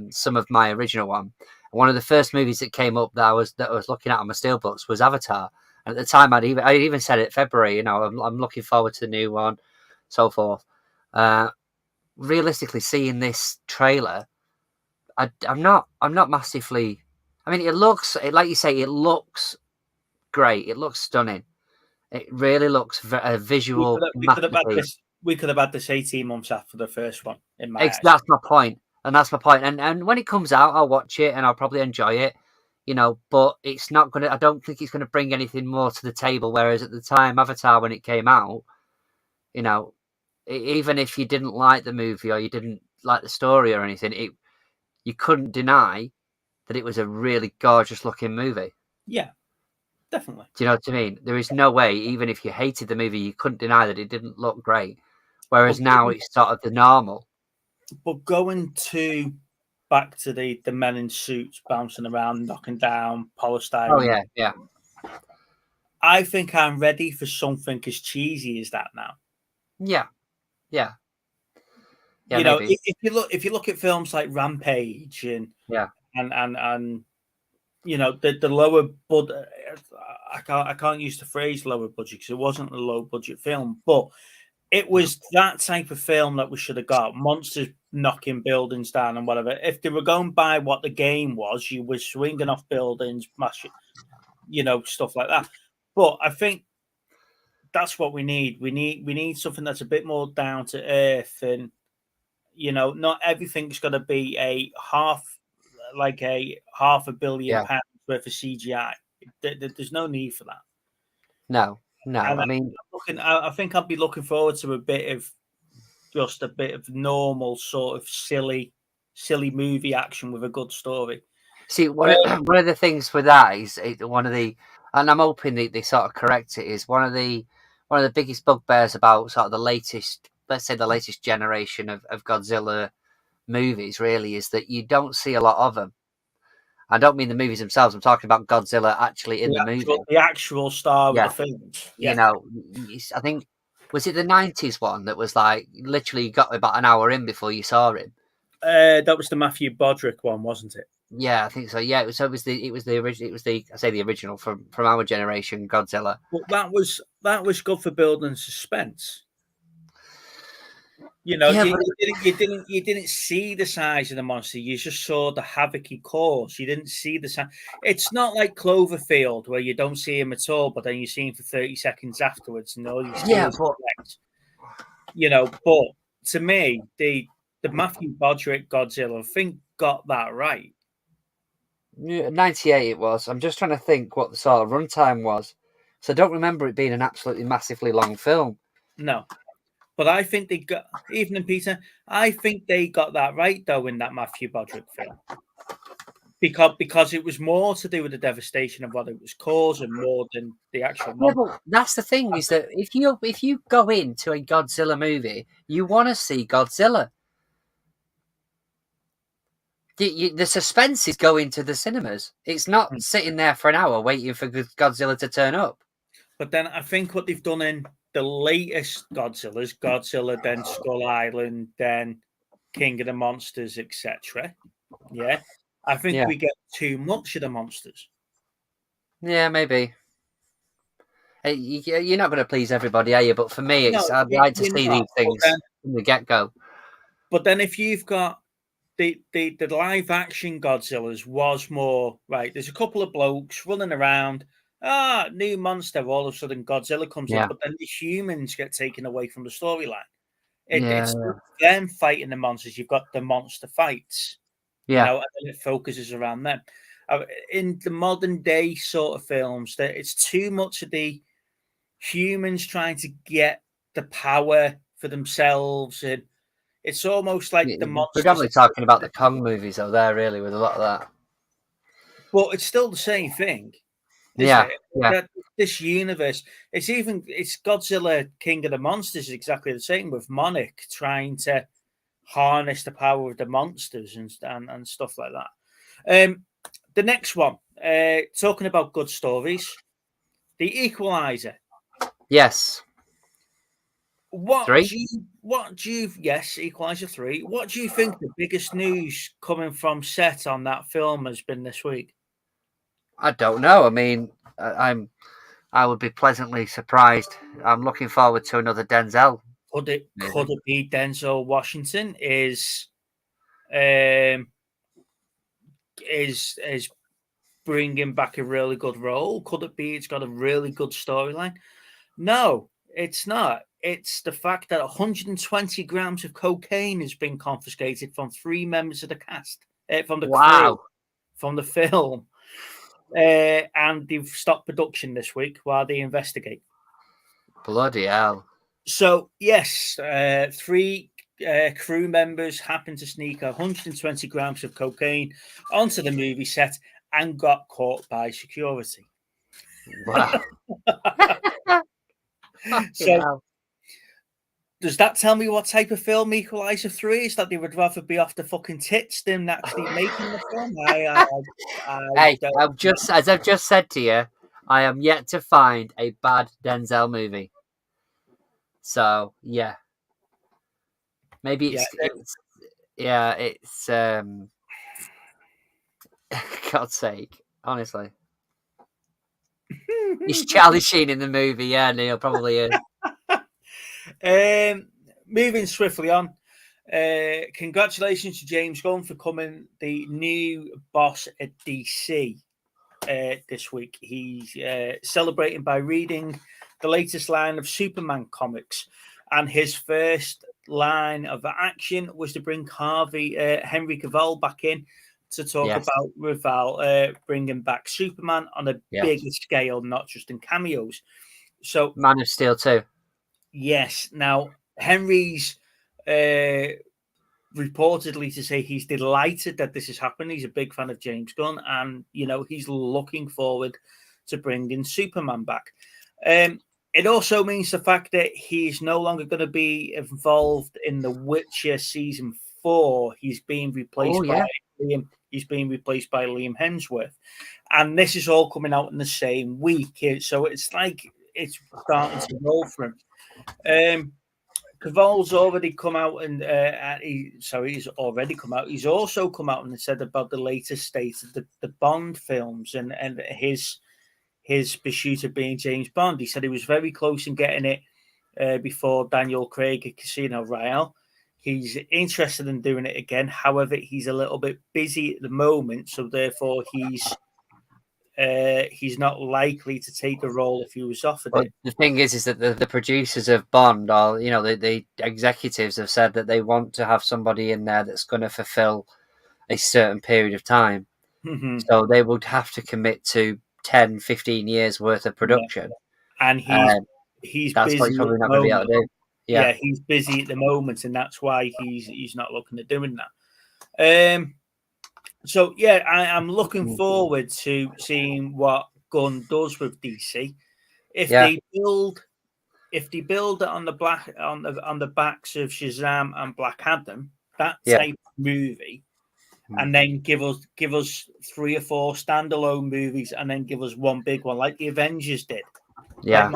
some of my original one. One of the first movies that came up that I was looking at on my Steelbooks was Avatar. And at the time, I even said it February. I'm looking forward to the new one, so forth. Realistically, seeing this trailer, I'm not massively. I mean, it looks like you say, it looks great. It looks stunning. It really looks a visual. We could have had this 18 months after the first one. That's my point. And when it comes out, I'll watch it and I'll probably enjoy it. But it's not gonna. I don't think it's gonna bring anything more to the table. Whereas at the time, Avatar, when it came out, even if you didn't like the movie or you didn't like the story or anything, you couldn't deny that it was a really gorgeous looking movie. Yeah. Definitely. Do you know what I mean? There is no way, even if you hated the movie, you couldn't deny that it didn't look great. Whereas now it's sort of the normal. But going back to the men in suits bouncing around, knocking down polystyrene. Oh yeah. I think I'm ready for something as cheesy as that now. Yeah. If you look at films like Rampage and the lower budget, I can't use the phrase lower budget because it wasn't a low budget film, but it was that type of film that we should have got. Monsters knocking buildings down and whatever. If they were going by what the game was, you were swinging off buildings, mashing, stuff like that. But I think that's what we need. We need something that's a bit more down to earth, and not everything's going to be a half a billion pounds worth of CGI. There's no need for that. No. I mean, I think I'd be looking forward to a bit of normal sort of silly movie action with a good story. See, one of the things with that is and I'm hoping they sort of correct it, is one of the biggest bugbears about sort of the latest generation of Godzilla movies really is that you don't see a lot of them. I don't mean the movies themselves. I'm talking about Godzilla actually in the movie. The actual star of the films. Yeah. I think, was it the 90s one that was like literally got about an hour in before you saw him? That was the Matthew Broderick one, wasn't it? Yeah, I think so. Yeah, it was the original. It was the original from our generation Godzilla. But that was good for building suspense. You didn't see the size of the monster. You just saw the havoc he caused. You didn't see the size. It's not like Cloverfield where you don't see him at all, but then you see him for 30 seconds afterwards, and all you see is legs. But to me, the Matthew Broderick Godzilla, I think, got that right. 98 it was. I'm just trying to think what the sort of runtime was. So I don't remember it being an absolutely massively long film. No. But I think they got, Evening Peter, I think they got that right, though, in that Matthew Broderick film. Because it was more to do with the devastation of what it was causing more than the actual monster. Yeah, but that's the thing, is that if you go into a Godzilla movie, you want to see Godzilla. The suspense is going to the cinemas. It's not sitting there for an hour waiting for Godzilla to turn up. But then I think what they've done in the latest Godzilla, then Skull Island, then King of the Monsters, etc. Yeah, I think we get too much of the monsters. Yeah, maybe. You're not going to please everybody, are you? But for me, No, I'd like to you're see not. these things from the get-go. But then if you've got the live action Godzillas was more right. There's a couple of blokes running around. New monster. All of a sudden, Godzilla comes in, but then the humans get taken away from the storyline. It's them fighting the monsters. You've got the monster fights, you know, and then it focuses around them. In the modern day sort of films, that it's too much of the humans trying to get the power for themselves, and it's almost like the monsters. Predominantly talking about the Kong movies, though, there really with a lot of that. Well, it's still the same thing. Yeah. That this universe, it's Godzilla, King of the Monsters, is exactly the same with Monarch trying to harness the power of the monsters and stuff like that. The next one, talking about good stories, The Equalizer. Yes. Yes, Equalizer 3. What do you think the biggest news coming from set on that film has been this week? I don't know. I mean, I would be pleasantly surprised. I'm looking forward to another Denzel. Could it be Denzel Washington is bringing back a really good role? Could it be it's got a really good storyline? No, it's not. It's the fact that 120 grams of cocaine has been confiscated from 3 members of the cast, from the crew, from the film. And they've stopped production this week while they investigate. Bloody hell. So, yes, 3 crew members happened to sneak 120 grams of cocaine onto the movie set and got caught by security. Wow. So, does that tell me what type of film Equalizer 3 is? That they would rather be off the fucking tits than actually making the film? As I've just said to you, I am yet to find a bad Denzel movie. So yeah, maybe it's God's sake, honestly. He's Charlie Sheen in the movie, yeah, Neil, probably is. Moving swiftly on, congratulations to James Gunn for becoming the new boss at DC this week. He's celebrating by reading the latest line of Superman comics, and his first line of action was to bring Henry Cavill back in to talk about Raval bringing back Superman on a bigger scale, not just in cameos. So Man of Steel 2. Yes. Now, Henry's reportedly to say he's delighted that this has happened. He's a big fan of James Gunn, and he's looking forward to bringing Superman back. It also means the fact that he's no longer going to be involved in The Witcher season 4. He's being replaced by Liam. He's being replaced by Liam Hemsworth, and this is all coming out in the same week. So it's like it's starting to roll for him. Cavill's already come out and he's already come out. He's also come out and said about the latest state of the Bond films and his pursuit of being James Bond. He said he was very close in getting it before Daniel Craig at Casino Royale. He's interested in doing it again. However, he's a little bit busy at the moment, so therefore he's not likely to take a role if he was offered it. The thing is that the producers of Bond, or the executives, have said that they want to have somebody in there that's going to fulfill a certain period of time. Mm-hmm. So they would have to commit to 10, 15 years worth of production. Yeah. And he's that's busy what he's probably not going to be able to do. Yeah, he's busy at the moment, and that's why he's not looking at doing that. So yeah, I'm looking forward to seeing what Gunn does with DC. If they build it on the backs of Shazam and Black Adam, that type of movie, and then give us 3 or 4 standalone movies, and then give us one big one like the Avengers did. And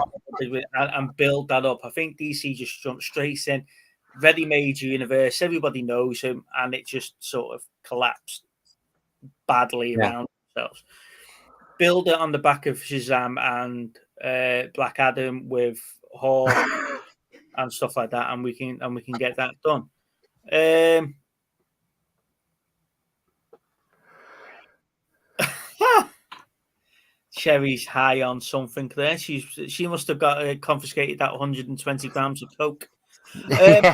build that up. I think DC just jumped straight in, ready-made universe. Everybody knows him, and it just sort of collapsed badly around themselves. Build it on the back of Shazam and Black Adam, with Hawk and stuff like that, and we can get that done. Sherry's high on something there. She must have got confiscated that 120 grams of coke. Yeah.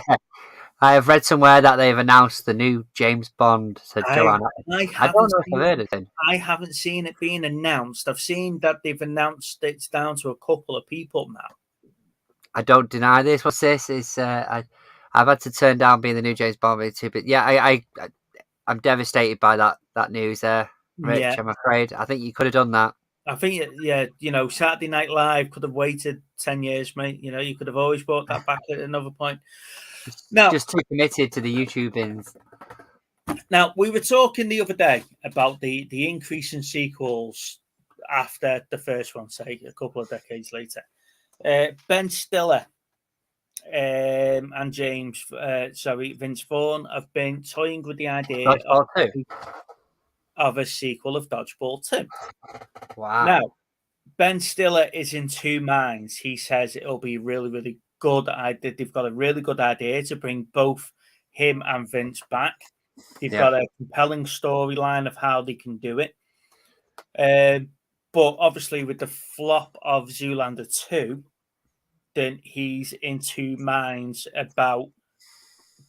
I have read somewhere that they've announced the new James Bond, said Joanna. I don't know if I've heard it. I haven't seen it being announced. I've seen that they've announced it's down to a couple of people now. I don't deny this. What's this? It's I've had to turn down being the new James Bond movie too, but yeah, I'm devastated by that news there, Rich. Yeah. I'm afraid. I think you could have done that. I think, yeah, Saturday Night Live could have waited 10 years, mate. You could have always brought that back at another point. Now, just too committed to the YouTubings. Now, we were talking the other day about the increase in sequels after the first one, say, a couple of decades later. Ben Stiller and Vince Vaughn have been toying with the idea of a sequel of Dodgeball 2. Wow. Now, Ben Stiller is in two minds. He says it'll be really, really good. They've got a really good idea to bring both him and Vince back. They've got a compelling storyline of how they can do it. But obviously, with the flop of Zoolander 2, then he's in two minds about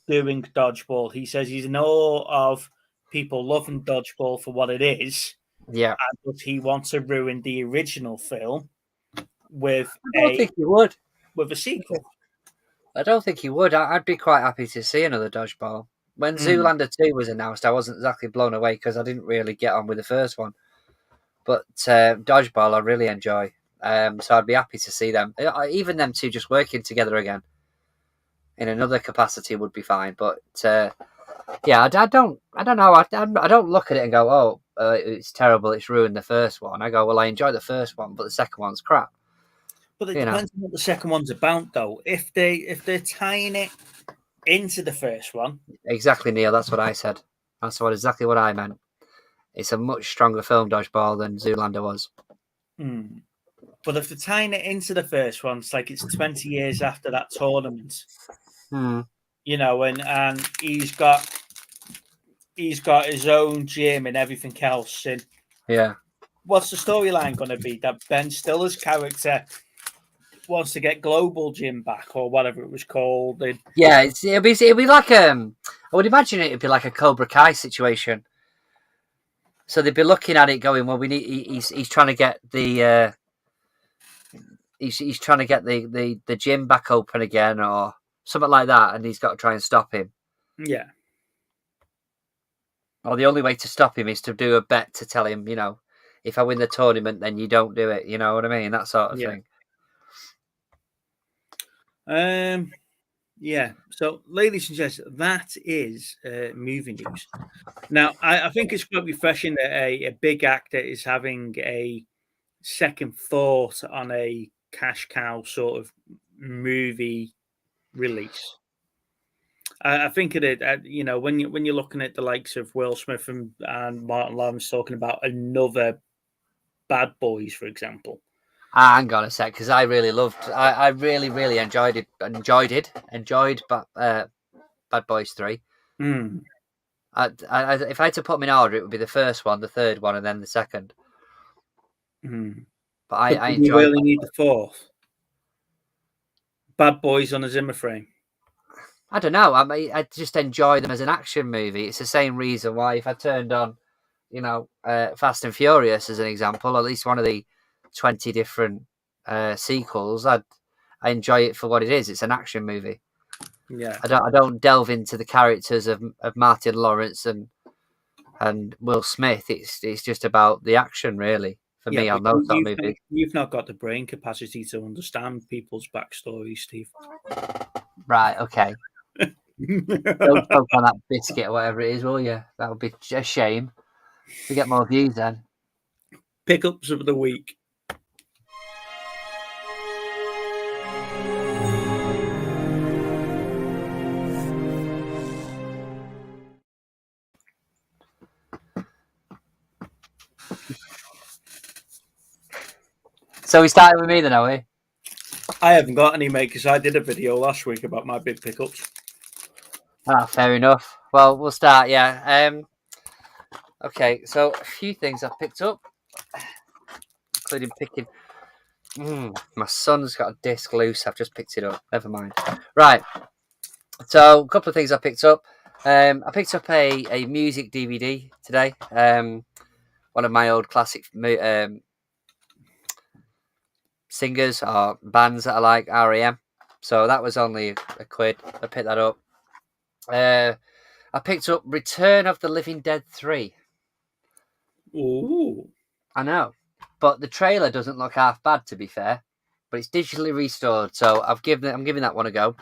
doing Dodgeball. He says he's in awe of people loving Dodgeball for what it is. Yeah. But he wants to ruin the original film with I don't think he would. With a sequel. I don't think he would. I'd be quite happy to see another Dodgeball. When Zoolander 2 was announced, I wasn't exactly blown away because I didn't really get on with the first one. But Dodgeball, I really enjoy. So I'd be happy to see them. Even them two just working together again in another capacity would be fine. But yeah, I don't know. I don't look at it and go, oh, it's terrible. It's ruined the first one. I go, well, I enjoy the first one, but the second one's crap. But it depends on what the second one's about, though. If they're tying it into the first one, exactly, Neil. That's what I said. That's exactly what I meant. It's a much stronger film, Dodgeball, than Zoolander was. But if they're tying it into the first one, it's like it's 20 years after that tournament. And he's got his own gym and everything else. And what's the storyline going to be? That Ben Stiller's character wants to get Global Gym back, or whatever it was called. And it'll be like I would imagine it'd be like a Cobra Kai situation. So they'd be looking at it, going, "Well, we need." He's trying to get the he's trying to get the gym back open again, or something like that, and he's got to try and stop him. Yeah. Or the only way to stop him is to do a bet to tell him, if I win the tournament, then you don't do it. You know what I mean? That sort of thing. Yeah. So, ladies and gents, that is movie news. Now, I think it's quite refreshing that a big actor is having a second thought on a cash cow sort of movie release. I think it, when you're looking at the likes of Will Smith and Martin Lawrence talking about another Bad Boys, for example. Hang on a sec, because I really I really, really enjoyed Bad Boys 3. If I had to put them in order, it would be the first one, the third one, and then the second. But I enjoyed. You really need the fourth. Bad Boys on a Zimmer frame. I don't know. I just enjoy them as an action movie. It's the same reason why if I turned on, Fast and Furious as an example, at least one of the 20 different sequels, I enjoy it for what it is. It's an action movie. Yeah. I don't delve into the characters of Martin Lawrence and Will Smith. It's just about the action, really, for me on those sort of movies. You've not got the brain capacity to understand people's backstories, Steve. Right, okay. Don't poke on that biscuit or whatever it is, will you? That would be a shame. We get more views then. Pickups of the week. So we started with me then, are we? I haven't got any, mate, because I did a video last week about my big pickups. Ah, fair enough. Well, we'll start, yeah. Okay, so a few things I've picked up, including picking... my son's got a disc loose. I've just picked it up. Never mind. Right. So a couple of things I picked up. I picked up a music DVD today. One of my old classic singers or bands that I like, REM. So that was only a quid. I picked that up. I picked up Return of the Living Dead 3. Ooh. I know. But the trailer doesn't look half bad, to be fair. But it's digitally restored, so I'm giving that one a go.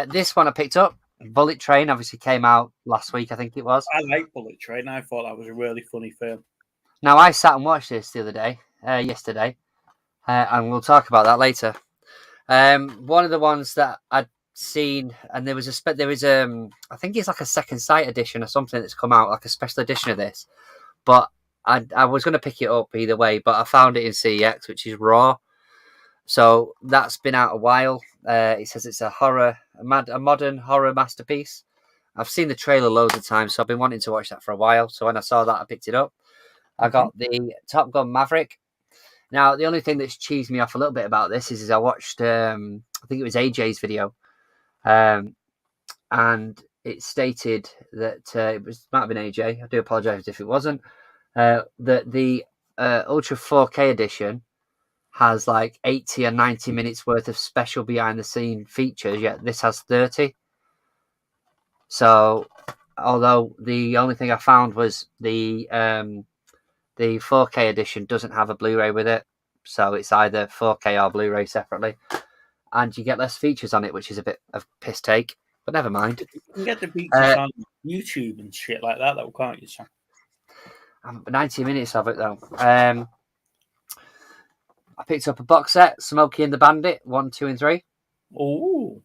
This one I picked up, Bullet Train, obviously came out last week, I think it was. I like Bullet Train. I thought that was a really funny film. Now, I sat and watched this the other day, yesterday, and we'll talk about that later. One of the ones that I'd seen, and there was I think it's like a second sight edition or something that's come out, like a special edition of this. But I was going to pick it up either way, but I found it in CEX, which is raw. So that's been out a while. It says it's a modern horror masterpiece. I've seen the trailer loads of times, so I've been wanting to watch that for a while. So when I saw that, I picked it up. I got the Top Gun Maverick. Now, the only thing that's cheesed me off a little bit about this is I watched, I think it was AJ's video, and it stated that might have been AJ. I do apologise if it wasn't. That the Ultra 4K edition has like 80 or 90 minutes worth of special behind the scene features, yet this has 30. So, although the only thing I found was the 4K edition doesn't have a Blu-ray with it, so it's either 4K or Blu-ray separately, and you get less features on it, which is a bit of piss take, but never mind. You can get the features on YouTube and shit like that, though, can't you, Sam? 90 minutes of it, though. I picked up a box set, Smokey and the Bandit, 1, 2, and 3. Oh.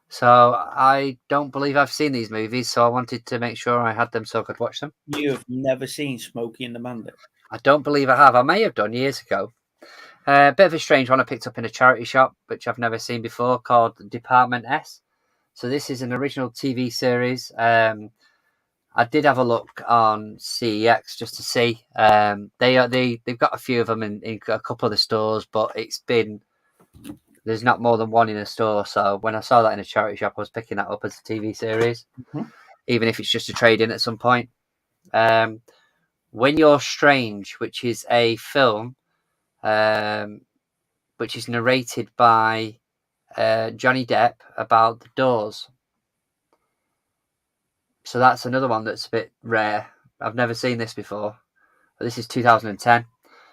So I don't believe I've seen these movies, so I wanted to make sure I had them so I could watch them. You have never seen Smokey and the Bandit? I don't believe I have. I may have done years ago. A bit of a strange one I picked up in a charity shop, which I've never seen before, called Department S. So this is an original TV series. I did have a look on CEX just to see. They've got a few of them in a couple of the stores, but there's not more than one in a store. So when I saw that in a charity shop, I was picking that up as a TV series, even if it's just a trade-in at some point. When You're Strange, which is a film which is narrated by Johnny Depp about the Doors. So that's another one that's a bit rare. I've never seen this before. But this is 2010.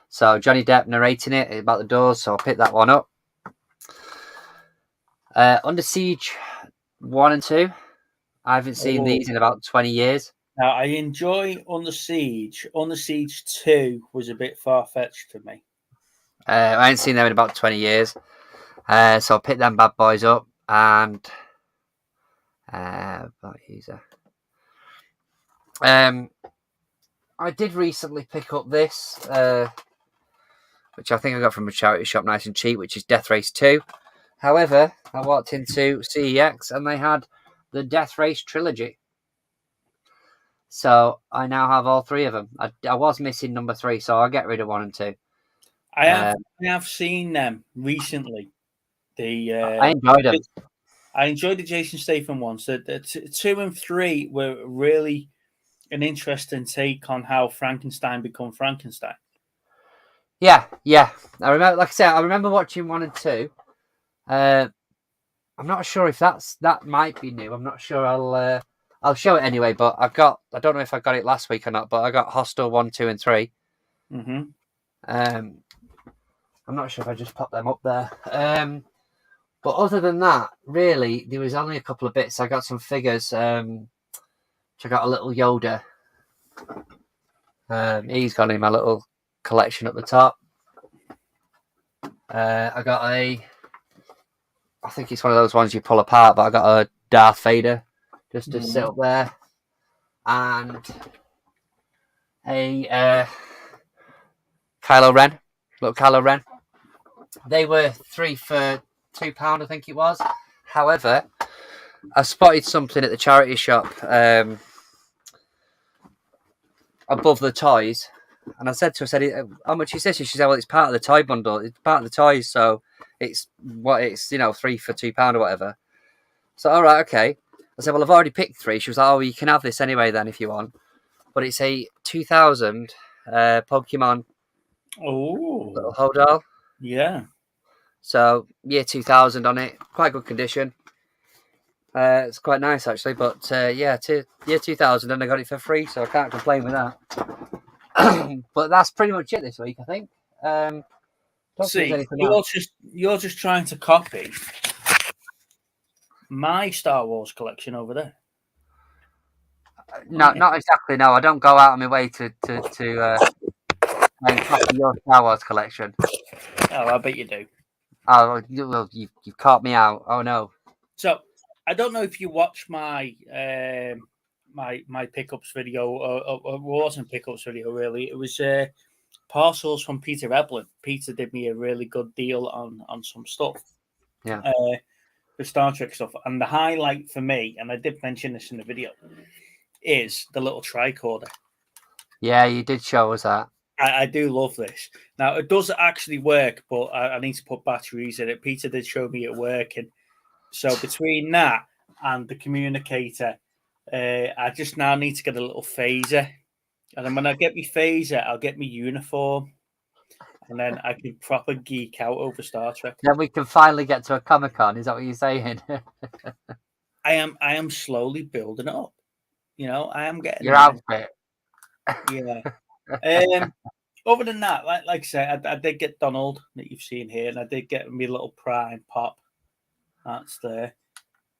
So Johnny Depp narrating it about the Doors, so I'll pick that one up. Under Siege 1 and 2. I haven't seen these in about 20 years. Now, I enjoy Under Siege. Under Siege 2 was a bit far-fetched for me. I ain't seen them in about 20 years. So I'll pick them bad boys up. And I did recently pick up this, which I think I got from a charity shop nice and cheap, which is Death Race 2. However, I walked into CEX and they had the Death Race trilogy. So I now have all three of them. I was missing number 3, so I'll get rid of 1 and 2. I have seen them recently. I enjoyed them. I enjoyed the Jason Statham ones. The 2 and 3 were really an interesting take on how Frankenstein become Frankenstein. Yeah. I remember, like I said, I remember watching 1 and 2. I'm not sure if that might be new. I'm not sure. I'll show it anyway. But I don't know if I got it last week or not. But I got Hostel 1, 2, and 3. I'm not sure if I just popped them up there. But other than that, really, there was only a couple of bits. I got some figures. I got a little Yoda. He's got in my little collection at the top. I got I think it's one of those ones you pull apart, but I got a Darth Vader just to sit up there. And a little Kylo Ren. They were 3 for £2, I think it was. However, I spotted something at the charity shop above the toys, and I said to her, I said, "How much is this?" And she said, "Well, it's part of the toy bundle. It's part of the toys, so it's 3 for £2 or whatever." So, all right, okay. I said, "Well, I've already picked 3." She was like, "Oh, well, you can have this anyway then if you want." But it's a 2000 Pokemon little hold all. Yeah. So year 2000 on it, quite good condition. It's quite nice actually, but year 2000, and I got it for free, so I can't complain with that. But that's pretty much it this week, I think. See, you're just trying to copy my Star Wars collection over there. No, not exactly. No, I don't go out on my way to copy your Star Wars collection. Oh, I bet you do. Oh, well, you've caught me out. Oh no. So I don't know if you watched my my pickups video, or it wasn't pickups video really. It was parcels from Peter Eblin. Peter did me a really good deal on some stuff. Yeah. The Star Trek stuff, and the highlight for me, and I did mention this in the video, is the little tricorder. Yeah, you did show us that. I do love this. Now, it does actually work, but I need to put batteries in it. Peter did show me it working. So between that and the communicator, I just now need to get a little phaser. And then when I get my phaser, I'll get my uniform. And then I can proper geek out over Star Trek. Then we can finally get to a Comic-Con. Is that what you're saying? I am slowly building it up. You know, I am getting your outfit. Yeah. Other than that, like I say, I did get Donald that you've seen here, and I did get me little Prime Pop. That's there.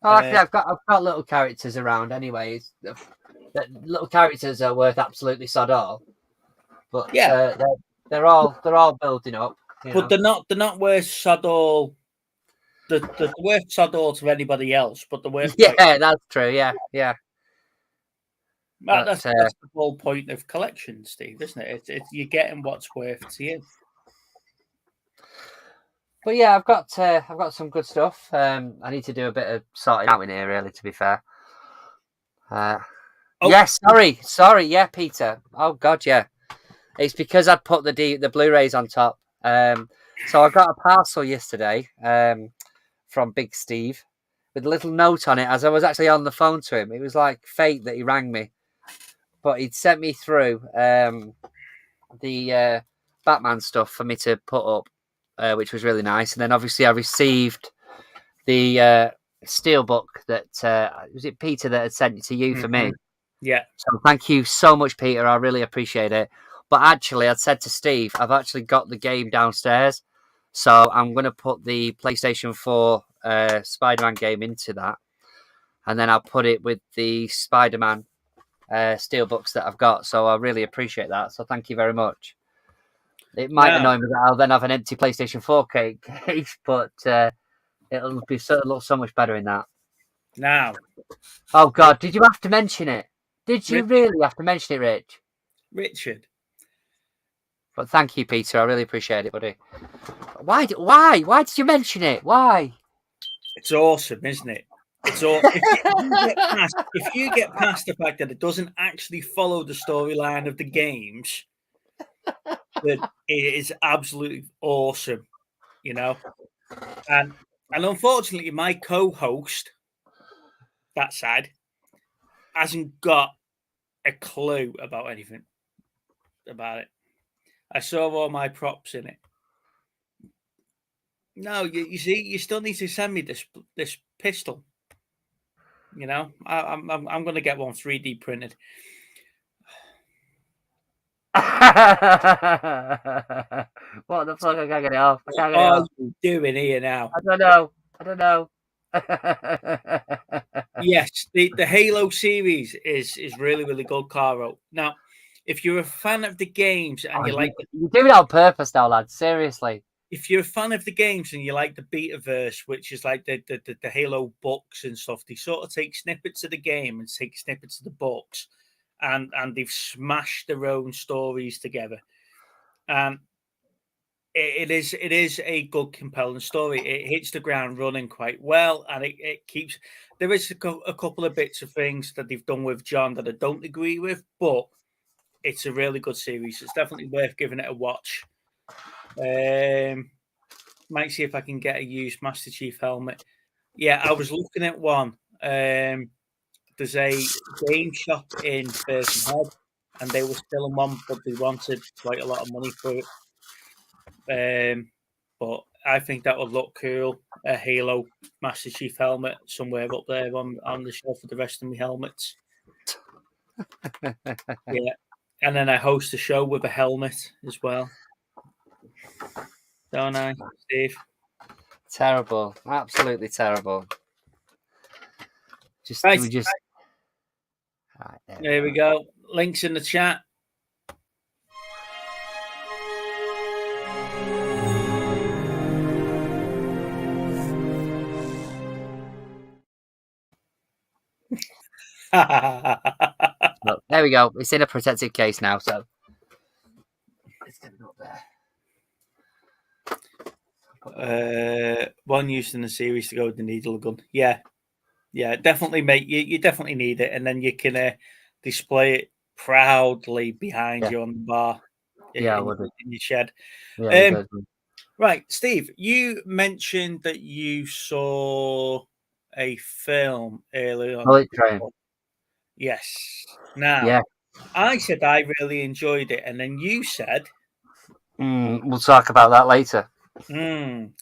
Oh, actually, I've got little characters around. Anyways, the little characters are worth absolutely sod all. But yeah, they're all building up. But they're not worth sod all. The worth sod all to anybody else, but the worth. Yeah, that's true. Yeah. That's the whole point of collection, Steve, isn't it? It's you're getting what's worth to you. But yeah, I've got some good stuff. I need to do a bit of sorting out in here, really. To be fair. Yes, sorry. Yeah, Peter. Oh God, yeah. It's because I'd put the Blu-rays on top. So I got a parcel yesterday from Big Steve with a little note on it. As I was actually on the phone to him, it was like fate that he rang me. But he'd sent me through the Batman stuff for me to put up, which was really nice. And then obviously I received the steelbook that was it Peter that had sent it to you for me. Yeah. So thank you so much, Peter. I really appreciate it. But actually, I'd said to Steve, I've actually got the game downstairs. So I'm going to put the PlayStation 4 Spider-Man game into that. And then I'll put it with the Spider-Man steelbooks that I've got. So I really appreciate that. So thank you very much. It might annoy me that I'll then have an empty PlayStation 4 case, but it'll look so much better in that. Now. Oh, God. Did you have to mention it? Did you really have to mention it, Rich? Richard. But thank you, Peter. I really appreciate it, buddy. Why did you mention it? Why? It's awesome, isn't it? It's all. If you get past the fact that it doesn't actually follow the storyline of the games, then it is absolutely awesome, you know. And unfortunately, my co-host, that side, hasn't got a clue about anything about it. I saw all my props in it. No, you see, you still need to send me this pistol. You know, I'm going to get one 3D printed. What the fuck? I can't get it off. What are you doing here now? I don't know. Yes, the Halo series is really, really good, Caro. Now, if you're a fan of the games and you like... You do it on purpose now, lad. Seriously. If you're a fan of the games and you like the Betaverse, which is like the Halo books and stuff, they sort of take snippets of the game and take snippets of the books, and they've smashed their own stories together. it is a good, compelling story. It hits the ground running quite well, and it keeps. There is a couple of bits of things that they've done with John that I don't agree with, but it's a really good series. It's definitely worth giving it a watch. Might see if I can get a used Master Chief helmet. Yeah, I was looking at one. There's a game shop in Birkenhead, and they were still in one, but they wanted quite a lot of money for it. But I think that would look cool. A Halo Master Chief helmet somewhere up there on the shelf with the rest of my helmets. Yeah. And then I host a show with a helmet as well. Don't I, Steve? Terrible. Absolutely terrible. Right. Right, there we go. Links in the chat. Look, there we go. It's in a protected case now, so it's going up there. One used in the series to go with the needle gun. Yeah, definitely, mate. You definitely need it, and then you can display it proudly behind you on the bar. In your shed. Yeah, right, Steve. You mentioned that you saw a film earlier on. Bullet Train. Yes. Now, I said I really enjoyed it, and then you said, we'll talk about that later.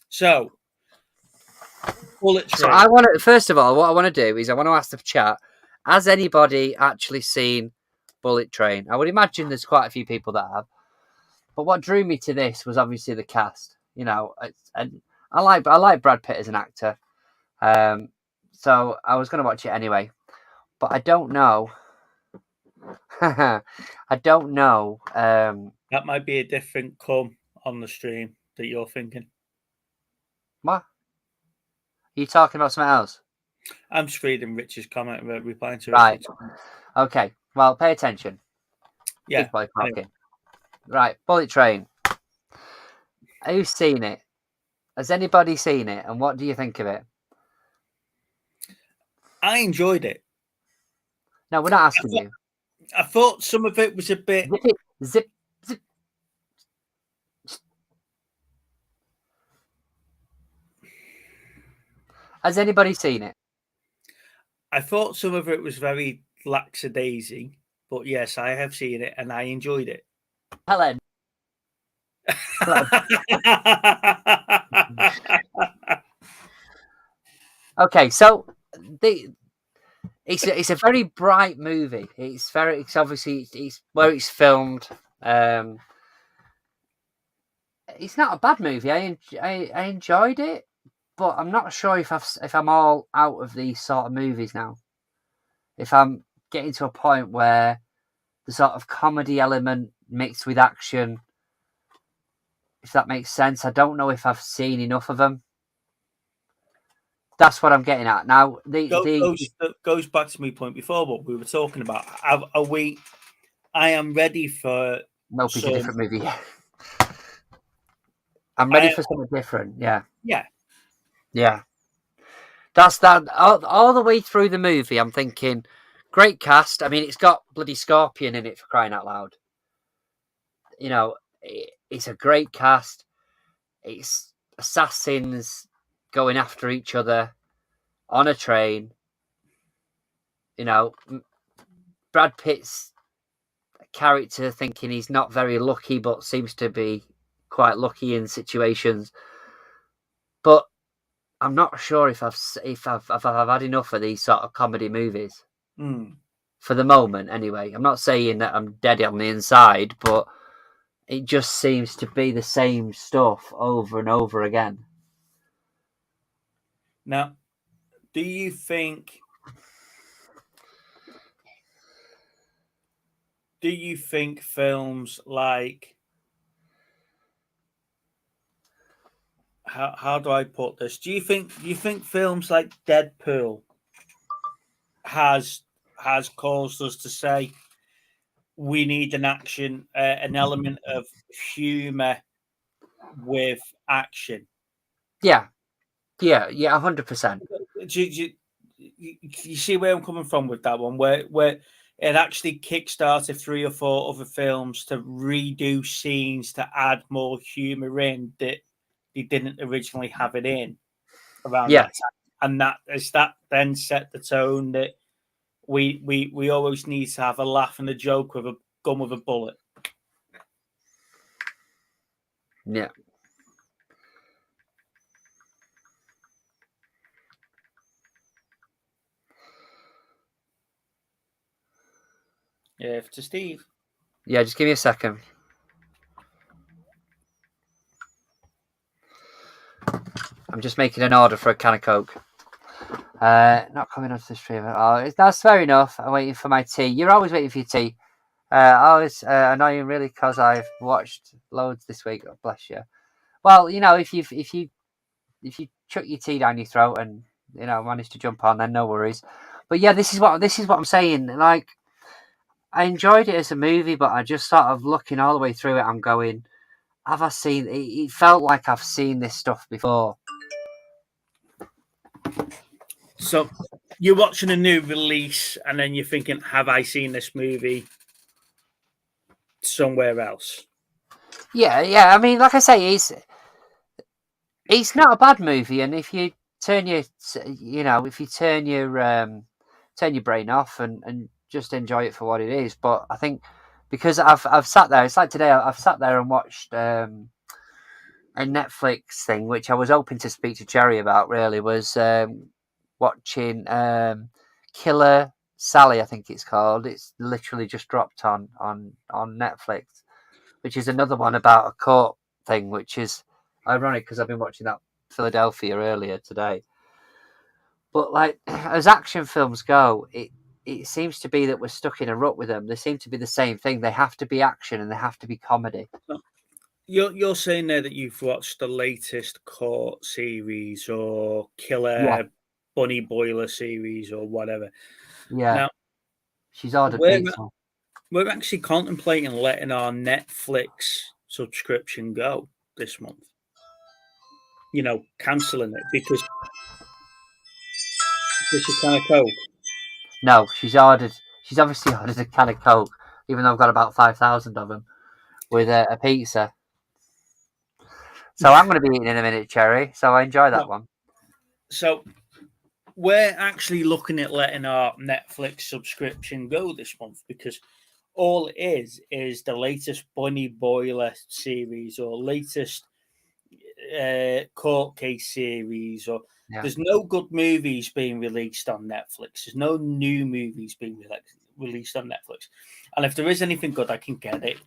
So, Bullet Train. So I want to, first of all, what I want to do is I want to ask the chat: has anybody actually seen Bullet Train? I would imagine there's quite a few people that have. But what drew me to this was obviously the cast. You know, and I like Brad Pitt as an actor. So I was going to watch it anyway, but I don't know. I don't know. That might be a different come on the stream that you're thinking. What? Are you talking about something else? I'm just reading Rich's comment about replying to right. Okay. Well, pay attention. Yeah. Big boy talking. Right. Bullet Train. Who's seen it? Has anybody seen it? And what do you think of it? I enjoyed it. No, we're not asking you. I thought some of it was a bit... Zip. Has anybody seen it? I thought some of it was very lackadaisy, but yes, I have seen it and I enjoyed it. Helen. Okay, so it's a very bright movie. It's obviously it's where it's filmed. It's not a bad movie. I enjoyed it, but I'm not sure if I'm all out of these sort of movies now. If I'm getting to a point where the sort of comedy element mixed with action, if that makes sense, I don't know if I've seen enough of them. That's what I'm getting at now. Goes back to my point before what we were talking about. I am ready for. Nope, it's a different movie. I'm ready for something different. Yeah. That's that. All the way through the movie, I'm thinking, great cast. I mean, it's got bloody Scorpion in it, for crying out loud. You know, it's a great cast. It's assassins going after each other on a train. You know, Brad Pitt's character thinking he's not very lucky, but seems to be quite lucky in situations. But I'm not sure if I've had enough of these sort of comedy movies. For the moment, anyway. I'm not saying that I'm dead on the inside, but it just seems to be the same stuff over and over again. Now, do you think films like how do I put this? Do you think films like Deadpool has caused us to say we need an element of humor with action. Yeah, 100%. You see where I'm coming from with that one, where it actually kickstarted 3 or 4 other films to redo scenes to add more humor in that they didn't originally have it in around that time. And that then set the tone that we always need to have a laugh and a joke with a gun with a bullet. Yeah. Yeah, to Steve. Yeah, just give me a second. I'm just making an order for a can of Coke. Not coming onto the stream. Oh, that's fair enough. I'm waiting for my tea. You're always waiting for your tea. It's annoying, really, because I've watched loads this week. Oh, bless you. Well, if you chuck your tea down your throat and manage to jump on, then no worries. But yeah, this is what I'm saying. Like, I enjoyed it as a movie, but I just sort of looking all the way through it. I'm going, have I seen? It felt like I've seen this stuff before. So you're watching a new release, and then you're thinking, "Have I seen this movie somewhere else?" Yeah. I mean, like I say, it's not a bad movie, and if you turn your brain off and just enjoy it for what it is. But I think because I've sat there, it's like today I've sat there and watched a Netflix thing, which I was hoping to speak to Jerry about. Really, was watching Killer Sally, I think it's called. It's literally just dropped on Netflix, which is another one about a court thing, which is ironic because I've been watching that Philadelphia earlier today. But like, as action films go, it seems to be that we're stuck in a rut with them. They seem to be the same thing. They have to be action and they have to be comedy. You're saying there that you've watched the latest Court series or Killer Bunny Boiler series or whatever. Yeah. Now, she's ordered pizza. We're actually contemplating letting our Netflix subscription go this month. Cancelling it because this is kind of Coke. No, she's obviously ordered a can of Coke, even though I've got about 5,000 of them, with a pizza. So I'm going to be eating in a minute, Cherry. So I enjoy that one. So we're actually looking at letting our Netflix subscription go this month because all it is the latest Bunny Boiler series or latest court case series or there's no good movies being released on Netflix. There's no new movies being released on Netflix. And if there is anything good, I can get it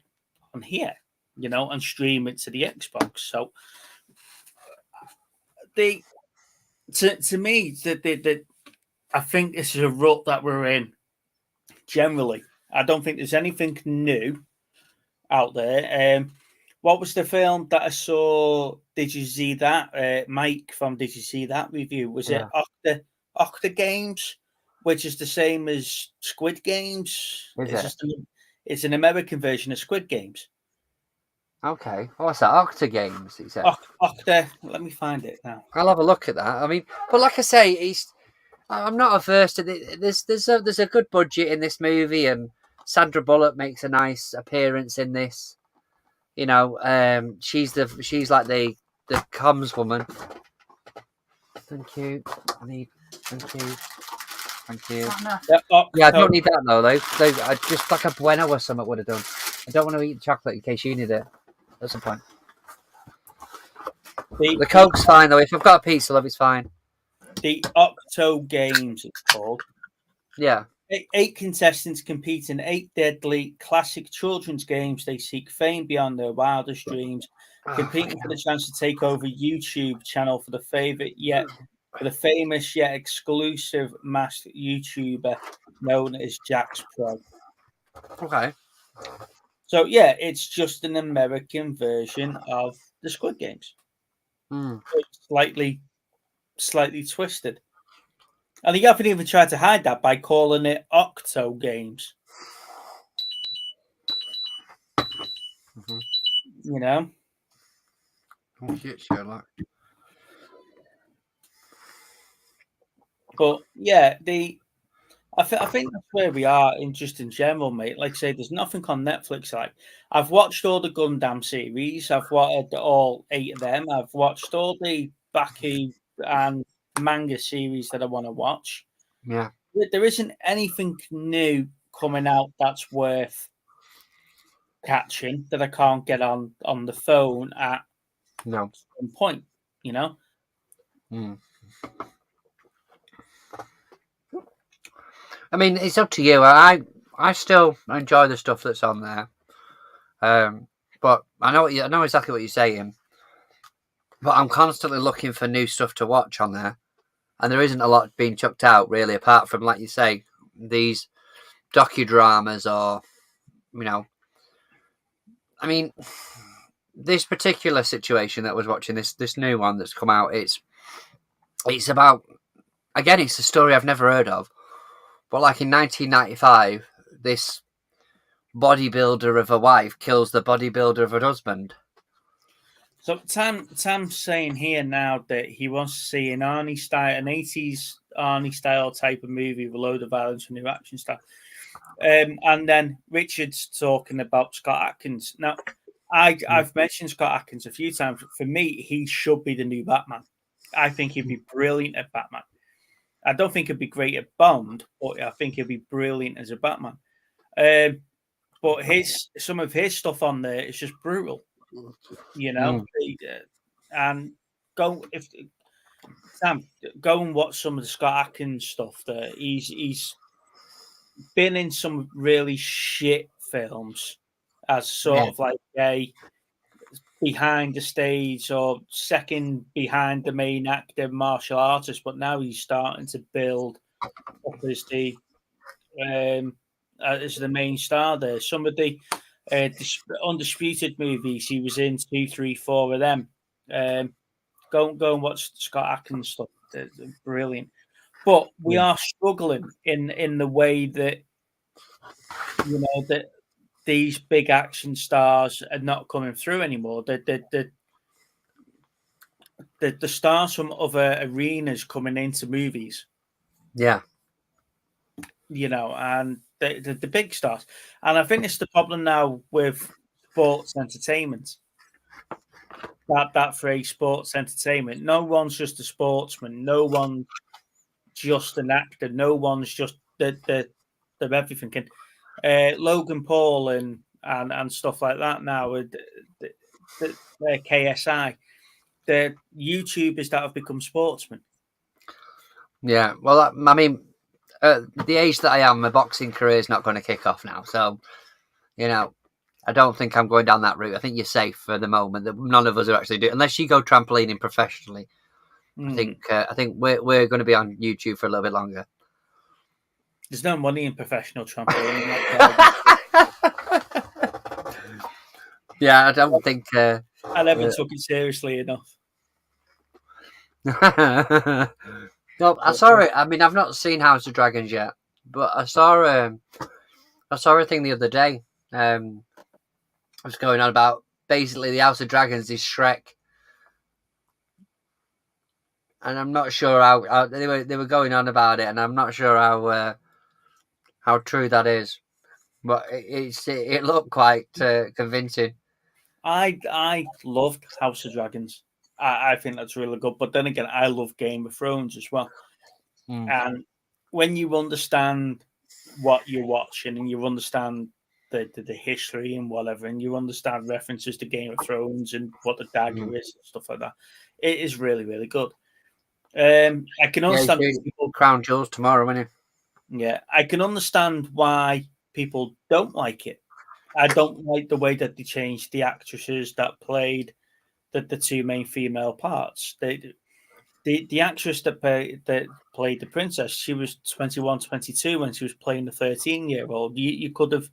on here, and stream it to the Xbox. So to me, I think this is a rut that we're in. Generally, I don't think there's anything new out there. What was the film that I saw? Did you see that? Mike from Did You See That review? Was it Octa Games, which is the same as Squid Games? It's an American version of Squid Games. Okay. What's that? Octa Games, he said. Octa. Let me find it now. I'll have a look at that. I mean, but like I say, I'm not averse to it. There's a good budget in this movie, and Sandra Bullock makes a nice appearance in this. She's like the comms woman. Thank you. Thank you. Yeah, I don't need that though. Just like a Bueno or something would have done. I don't want to eat chocolate in case you need it. That's the point. The Coke's fine though. If I've got a pizza, love, it's fine. The Octo Games, it's called. Yeah. 8 contestants compete in 8 deadly classic children's games. They seek fame beyond their wildest dreams, competing for the chance to take over YouTube channel for the famous yet exclusive masked YouTuber known as Jax Pro. Okay. So yeah, it's just an American version of the Squid Games. It's slightly twisted. And you haven't even tried to hide that by calling it Octo Games. Oh shit, Sherlock. But yeah, I think that's where we are in general, mate. Like I say, there's nothing on Netflix. Like I've watched all the Gundam series. I've watched all 8 of them. I've watched all the Baku and manga series that I want to watch. Yeah. There isn't anything new coming out that's worth catching that I can't get on the phone at some point. You know. Mm. I mean, it's up to you. I still enjoy the stuff that's on there, but I know exactly what you're saying. But I'm constantly looking for new stuff to watch on there, and there isn't a lot being chucked out really, apart from, like you say, these docudramas or, you know. I mean, this particular situation that I was watching, this new one that's come out, it's about, again, it's a story I've never heard of. But like in 1995, this bodybuilder of a wife kills the bodybuilder of her husband. So Tam's saying here now that he wants to see an 80s Arnie style type of movie with a load of violence and new action stuff. And then Richard's talking about Scott Adkins. Now, I've mentioned Scott Adkins a few times. For me, he should be the new Batman. I think he'd be brilliant at Batman. I don't think he'd be great at Bond, but I think he'd be brilliant as a Batman. But some of his stuff on there is just brutal, you know. And go and watch some of the Scott Adkins stuff. There, he's been in some really shit films as sort of like a behind the stage or second behind the main actor martial artist, but now he's starting to build up as the main star there. Some of the Undisputed movies he was in, 2, 3, 4 of them. Go and watch Scott Adkins stuff. They're brilliant. But we are struggling in the way that, you know, that these big action stars are not coming through anymore. The stars from other arenas coming into movies. Yeah. You know, and the big stars. And I think it's the problem now with sports entertainment. That phrase, sports entertainment. No one's just a sportsman. No one's just an actor. No one's just the everything. And Logan Paul and stuff like that now. The KSI, the YouTubers that have become sportsmen. Yeah, well, I mean, at the age that I am, my boxing career is not going to kick off now. So, you know, I don't think I'm going down that route. I think you're safe for the moment. That none of us are actually doing, unless you go trampolining professionally. I think we're going to be on YouTube for a little bit longer. There's no money in professional trampolining. Yeah, I don't think. I never took it seriously enough. No, I saw it. I mean, I've not seen House of Dragons yet, but I saw a thing the other day. Was going on about basically the House of Dragons is Shrek, and I'm not sure how they were going on about it, and I'm not sure how true that is, but it looked quite convincing. I loved House of Dragons. I think that's really good. But then again, I love Game of Thrones as well. And when you understand what you're watching and you understand the history and whatever, and you understand references to Game of Thrones and what the dagger is and stuff like that, it is really, really good. I can understand people Crown Jewels tomorrow, isn't it? Yeah, I can understand why people don't like it. I don't like the way that they changed the actresses that played the two main female parts. The actress that played the princess, she was 21, 22 when she was playing the 13-year-old. You could have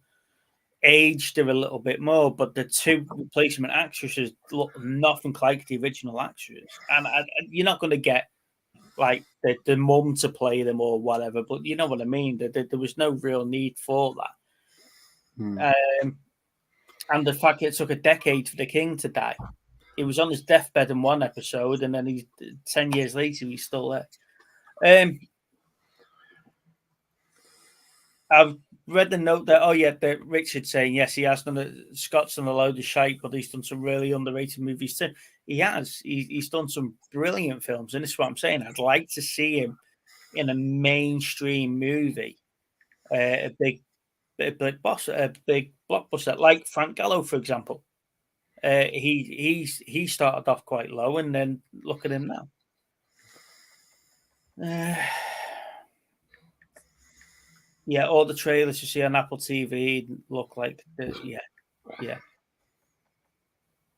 aged her a little bit more, but the two replacement actresses look nothing like the original actresses. And you're not going to get like the mum to play them or whatever, but you know what I mean? There was no real need for that. And the fact it took a decade for the king to die, he was on his deathbed in one episode, and then he's 10 years later he's still there. I've read the note that that Richard saying yes, he has done Scott's done a load of shite, but he's done some really underrated movies too. He has. He's done some brilliant films, and this is what I'm saying. I'd like to see him in a mainstream movie, a big blockbuster, like Frank Gallo, for example. He started off quite low, and then look at him now. Yeah, all the trailers you see on Apple TV look like yeah.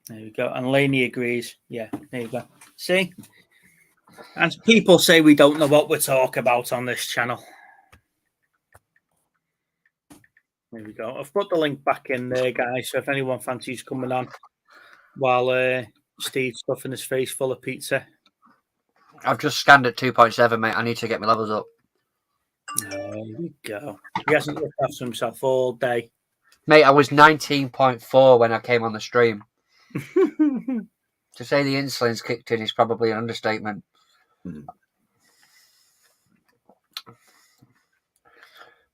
There we go. And Laney agrees. Yeah, there you go. See? And people say we don't know what we talk about on this channel. There we go. I've put the link back in there, guys. So if anyone fancies coming on while Steve's stuffing his face full of pizza. I've just scanned at 2.7, mate. I need to get my levels up. There we go. He hasn't looked after himself all day. Mate, I was 19.4 when I came on the stream. To say the insulin's kicked in is probably an understatement.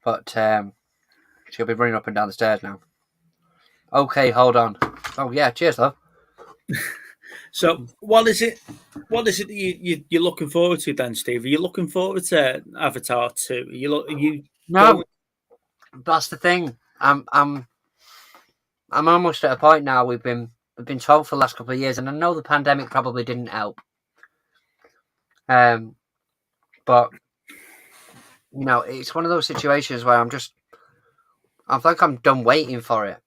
But she'll be running up and down the stairs now. Okay, hold on. Oh yeah, cheers, love. So, what is it that you're looking forward to then, Steve? Are you looking forward to Avatar 2? No, that's the thing. I'm almost at a point now. We've been told for the last couple of years, and I know the pandemic probably didn't help. But you know, it's one of those situations where I think I'm done waiting for it.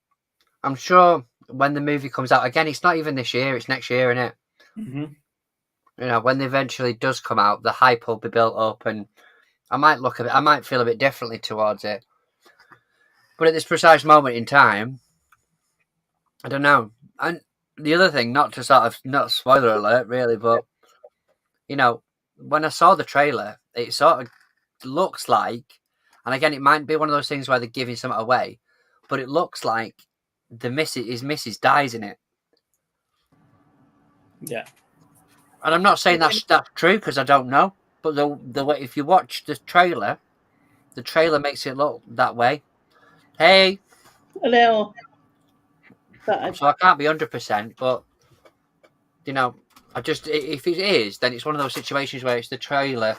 I'm sure when the movie comes out again, it's not even this year; it's next year, isn't it? Mm-hmm. You know, when it eventually does come out, the hype will be built up, and I might feel a bit differently towards it. But at this precise moment in time, I don't know. And the other thing, not spoiler alert, really, but you know, when I saw the trailer, it sort of looks like, and again, it might be one of those things where they're giving something away, but it looks like his missus dies in it. Yeah. And I'm not saying that's true because I don't know, but the way, if you watch the trailer makes it look that way. Hey. Hello. So I can't be 100%, but you know, if it is, then it's one of those situations where it's the trailer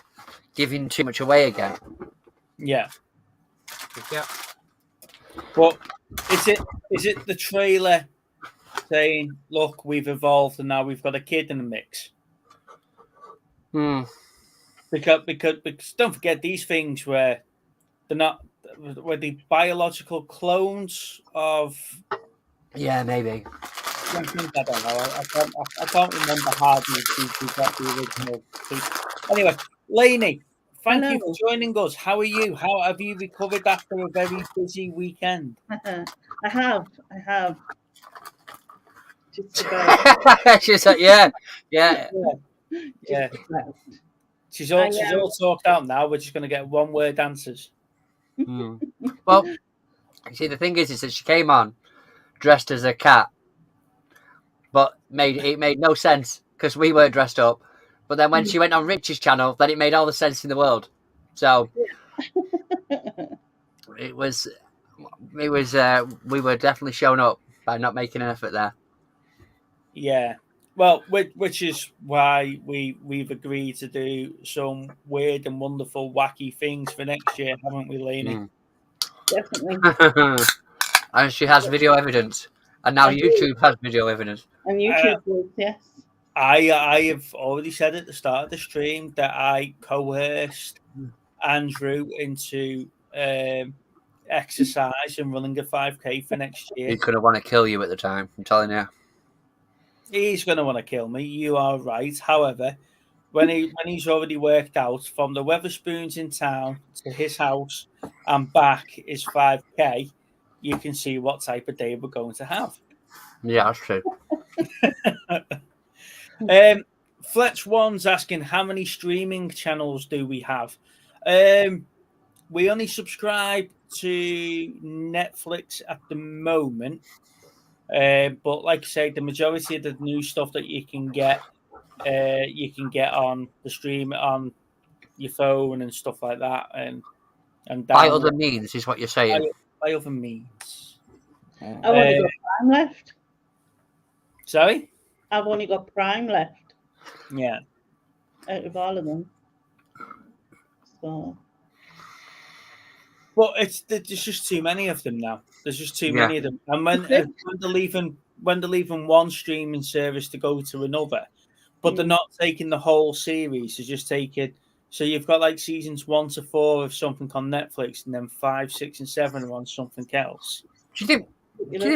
giving too much away again. Yeah. Yeah. But is it the trailer saying, "Look, we've evolved, and now we've got a kid in the mix"? Because don't forget these things where they're not, were the biological clones of. Yeah, maybe. I don't know. I can't remember how we got the original. Anyway, Lainey, thank you for joining us. How are you? How have you recovered after a very busy weekend? I have. Just about. She's like, yeah. She's all talked out now. We're just going to get one-word answers. Well, see, the thing is that she came on dressed as a cat, but it made no sense because we were dressed up. But then when she went on Rich's channel, then it made all the sense in the world. So it was we were definitely showing up by not making an effort there. Yeah. Well, which is why we've agreed to do some weird and wonderful, wacky things for next year, haven't we, Lainey? Definitely. And she has video evidence. And now YouTube has video evidence. And YouTube, yes. I have already said at the start of the stream that I coerced Andrew into exercise and running a 5K for next year. He could have wanted to kill you at the time, I'm telling you. He's going to want to kill me. You are right. However, when he's already worked out from the Weatherspoons in town to his house and back is 5K, you can see what type of day we're going to have. Yeah, that's true. Fletch One's asking, how many streaming channels do we have? We only subscribe to Netflix at the moment. But like I say, the majority of the new stuff that you can get on the stream on your phone and stuff like that, and By download other means is what you're saying. by other means. I've only got Prime left. Sorry? I've only got Prime left Yeah. out of all of them. So, But there's just too many of them now. There's just too many of them. And when they're leaving one streaming service to go to another, but they're not taking the whole series, they're just taking. So you've got like seasons 1 to 4 of something on Netflix, and then 5, 6, and 7 are on something else. Do you think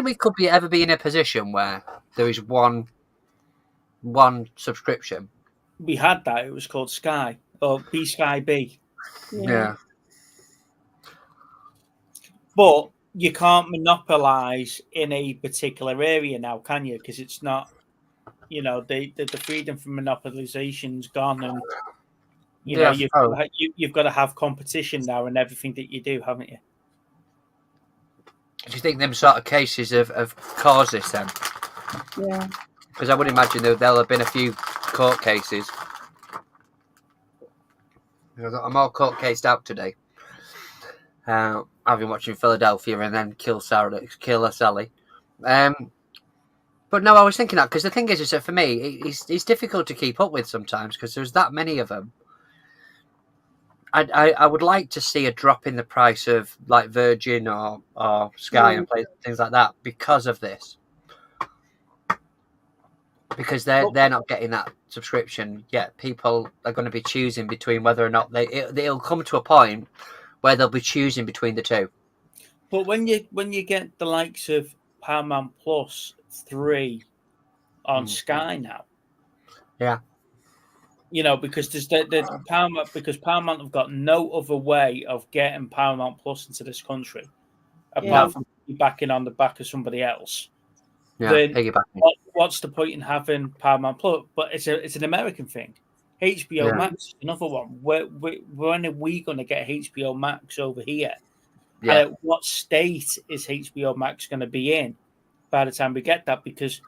we could ever be in a position where there is one subscription? We had that. It was called Sky or B Sky B. Yeah. But you can't monopolize in a particular area now, can you? Because it's not, the freedom from monopolization's gone, and you've got to have competition now in everything that you do, haven't you? Do you think them sort of cases have caused this then? yeah. Because I would imagine there'll have been a few court cases. I'm all court cased out today. I've been watching Philadelphia and then Kill Sally. But no, I was thinking that because the thing is that for me, it's difficult to keep up with sometimes because there's that many of them. I would like to see a drop in the price of like Virgin or Sky and things like that because of this. Because they're not getting that subscription yet. People are going to be choosing between whether or not it'll come to a point where they'll be choosing between the two. But when you get the likes of Paramount Plus 3 on Sky now, yeah, because there's the Paramount, because Paramount have got no other way of getting Paramount Plus into this country apart from backing on the back of somebody else. Yeah, then what's the point in having Paramount Plus? But it's an American thing. HBO Max is another one. When are we going to get HBO Max over here? Yeah. And at what state is HBO Max going to be in by the time we get that? Because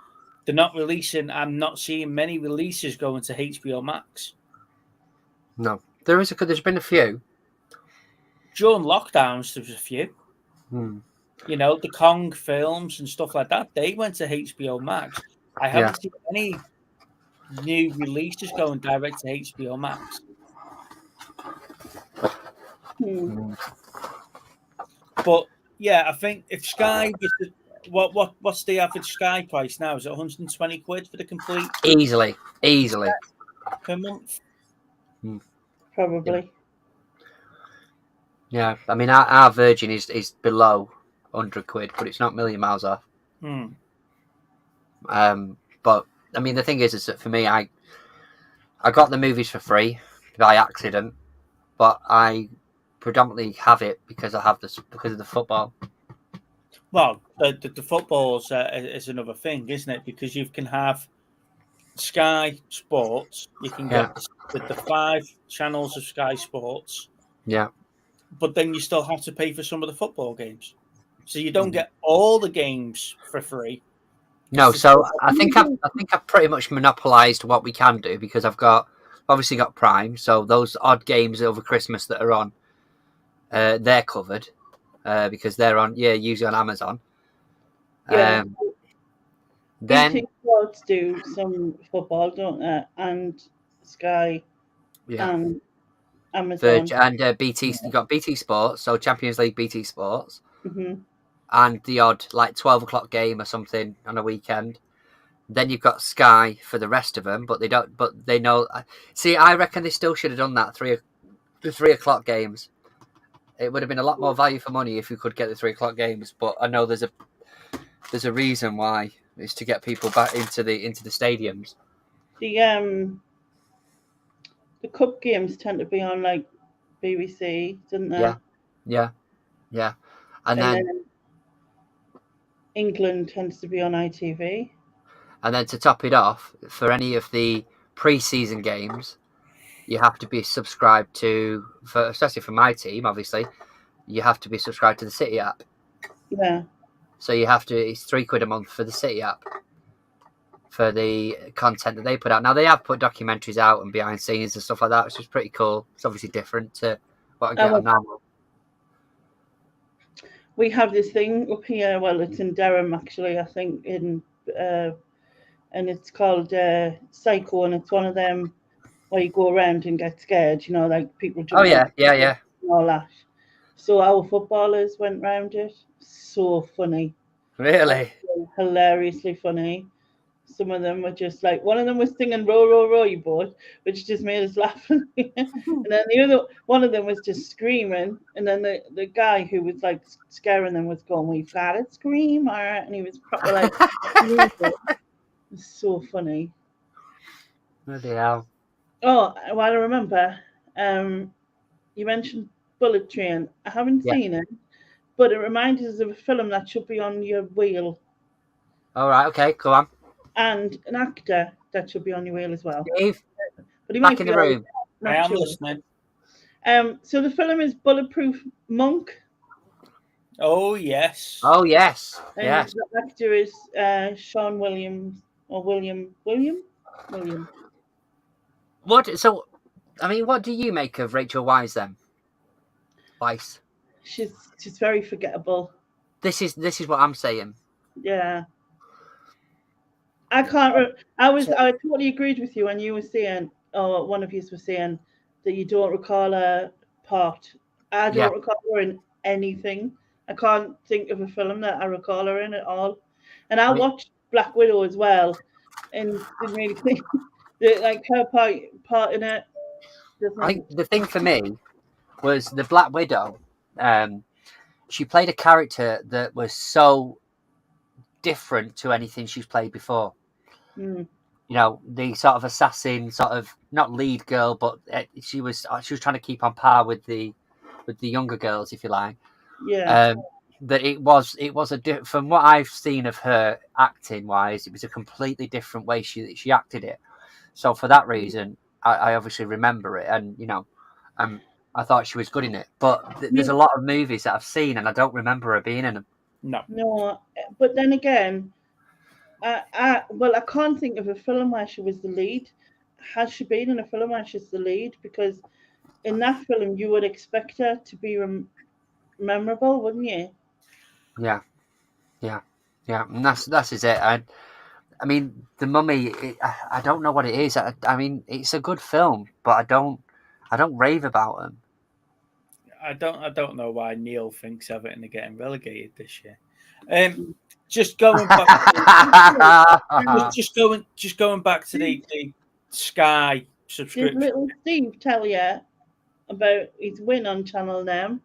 they're not releasing. I'm not seeing many releases going to HBO Max. No, there's been a few during lockdowns. There was a few. The Kong films and stuff like that. They went to HBO Max. I haven't seen any new releases going direct to HBO Max. But yeah, I think if Sky was what's the average Sky price now? Is it 120 quid for the complete? Easily per month. Probably. Yeah, I mean our Virgin is below 100 quid, but it's not a million miles off. But I mean the thing is that for me, I got the movies for free by accident, but I predominantly have it because of the football. Well, the football is another thing, isn't it? Because you can have Sky Sports, you can get the 5 channels of Sky Sports. Yeah. But then you still have to pay for some of the football games. So you don't get all the games for free. No, so I think I've pretty much monopolized what we can do because I've obviously got Prime, so those odd games over Christmas that are on, they're covered because they're on usually on Amazon. Yeah. Then BT Sports do some football, don't they? And Sky and Amazon. And BT, you got BT Sports, so Champions League BT Sports. Mm-hmm. And the odd like 12 o'clock game or something on a weekend. Then you've got Sky for the rest of them, but they don't. But they know. See, I reckon they still should have done that the 3 o'clock games. It would have been a lot more value for money if you could get the 3 o'clock games. But I know there's a reason why. It's to get people back into the stadiums. The cup games tend to be on like BBC, don't they? Yeah. And then England tends to be on ITV. And then to top it off, for any of the pre-season games, you have to be subscribed to, especially for my team, obviously, you have to be subscribed to the City app. Yeah. So it's £3 a month for the City app for the content that they put out. Now they have put documentaries out and behind scenes and stuff like that, which is pretty cool. It's obviously different to what I get on now. We have this thing up here. Well, it's in Durham actually, I think, and it's called Psycho, and it's one of them where you go around and get scared. You know, like people. Oh yeah. And all that. So our footballers went round it. So funny. Really? Hilariously funny. Some of them were just like, one of them was singing "Row, Row, Row, You Boat," which just made us laugh. And then one of them was just screaming. And then the guy who was like scaring them was going, "We've got to scream," and he was proper like, it was so funny. Bloody hell. Oh, well, I remember. You mentioned Bullet Train. I haven't seen it, but it reminds us of a film that should be on your wheel. All right. Okay. Go on. And an actor that should be on your wheel as well. Dave, but he back might in be the room. I am listening. So the film is Bulletproof Monk. Oh yes. Oh yes. And yes. the actor is Sean Williams or William. What? So, I mean, what do you make of Rachel Weisz then? Weisz. She's very forgettable. This is what I'm saying. Yeah. I can't. I totally agreed with you when you were saying, or one of you was saying, that you don't recall a part. I don't recall her in anything. I can't think of a film that I recall her in at all. And I watched Black Widow as well, and didn't really think that like her part in it. I think the thing for me was the Black Widow. She played a character that was so different to anything she's played before. You know, the sort of assassin, sort of not lead girl, but she was trying to keep on par with the younger girls, if you like. Yeah. That it was from what I've seen of her acting wise, it was a completely different way she acted it. So for that reason, I obviously remember it, and you know, I thought she was good in it. But there's a lot of movies that I've seen, and I don't remember her being in them. No, but then again, I can't think of a film where she was the lead. Has she been in a film where she's the lead? Because in that film, you would expect her to be memorable, wouldn't you? Yeah, and that's it. I mean, The Mummy. I don't know what it is. I mean, it's a good film, but I don't rave about them. I don't know why Neil thinks Everton are getting relegated this year. Just going back, just going back to the Sky subscription. Did little Steve tell you about his win on Channel 9?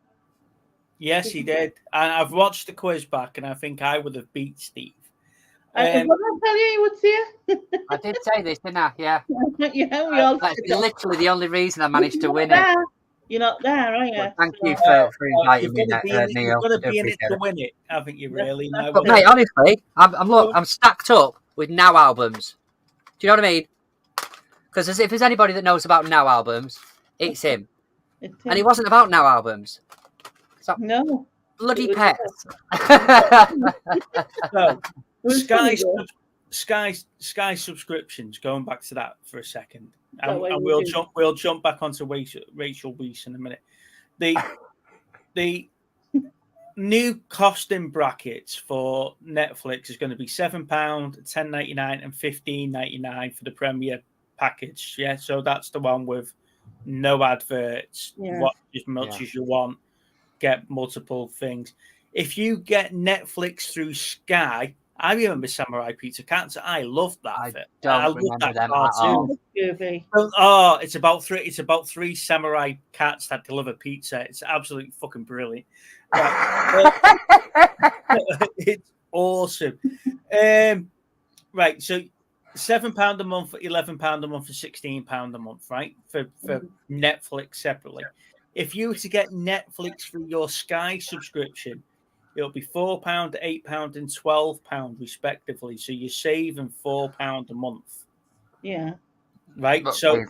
Yes, he did. And I've watched the quiz back, and I think I would have beat Steve. What did I tell you would see? I did say this, didn't I? Yeah. Yeah, we all. That's literally the only reason I managed to win it. You're not there, are you? Well, thank you for inviting me, Neil. You've got to be in it to win it, haven't you? Really? But mate, honestly, I'm stacked up with Now albums. Do you know what I mean? Because if there's anybody that knows about Now albums, it's him. And it wasn't about Now albums. So, no. Bloody pets. So, Sky subscriptions. Going back to that for a second, and we'll jump back onto Rachel Weisz in a minute. The new costing brackets for Netflix is going to be £7, £10.99, and £15.99 for the Premier package. Yeah, so that's the one with no adverts. Watch as much as you want. Get multiple things. If you get Netflix through Sky, I remember Samurai Pizza Cats. I loved that. I love that them cartoon. Oh, it's about three samurai cats that deliver pizza. It's absolutely fucking brilliant. It's awesome. Right, so £7 a month, £11 a month, and £16 a month, right? For Netflix separately. If you were to get Netflix through your Sky subscription, it'll be £4, £8, and £12 respectively. So you're saving £4 a month. Yeah. Right. So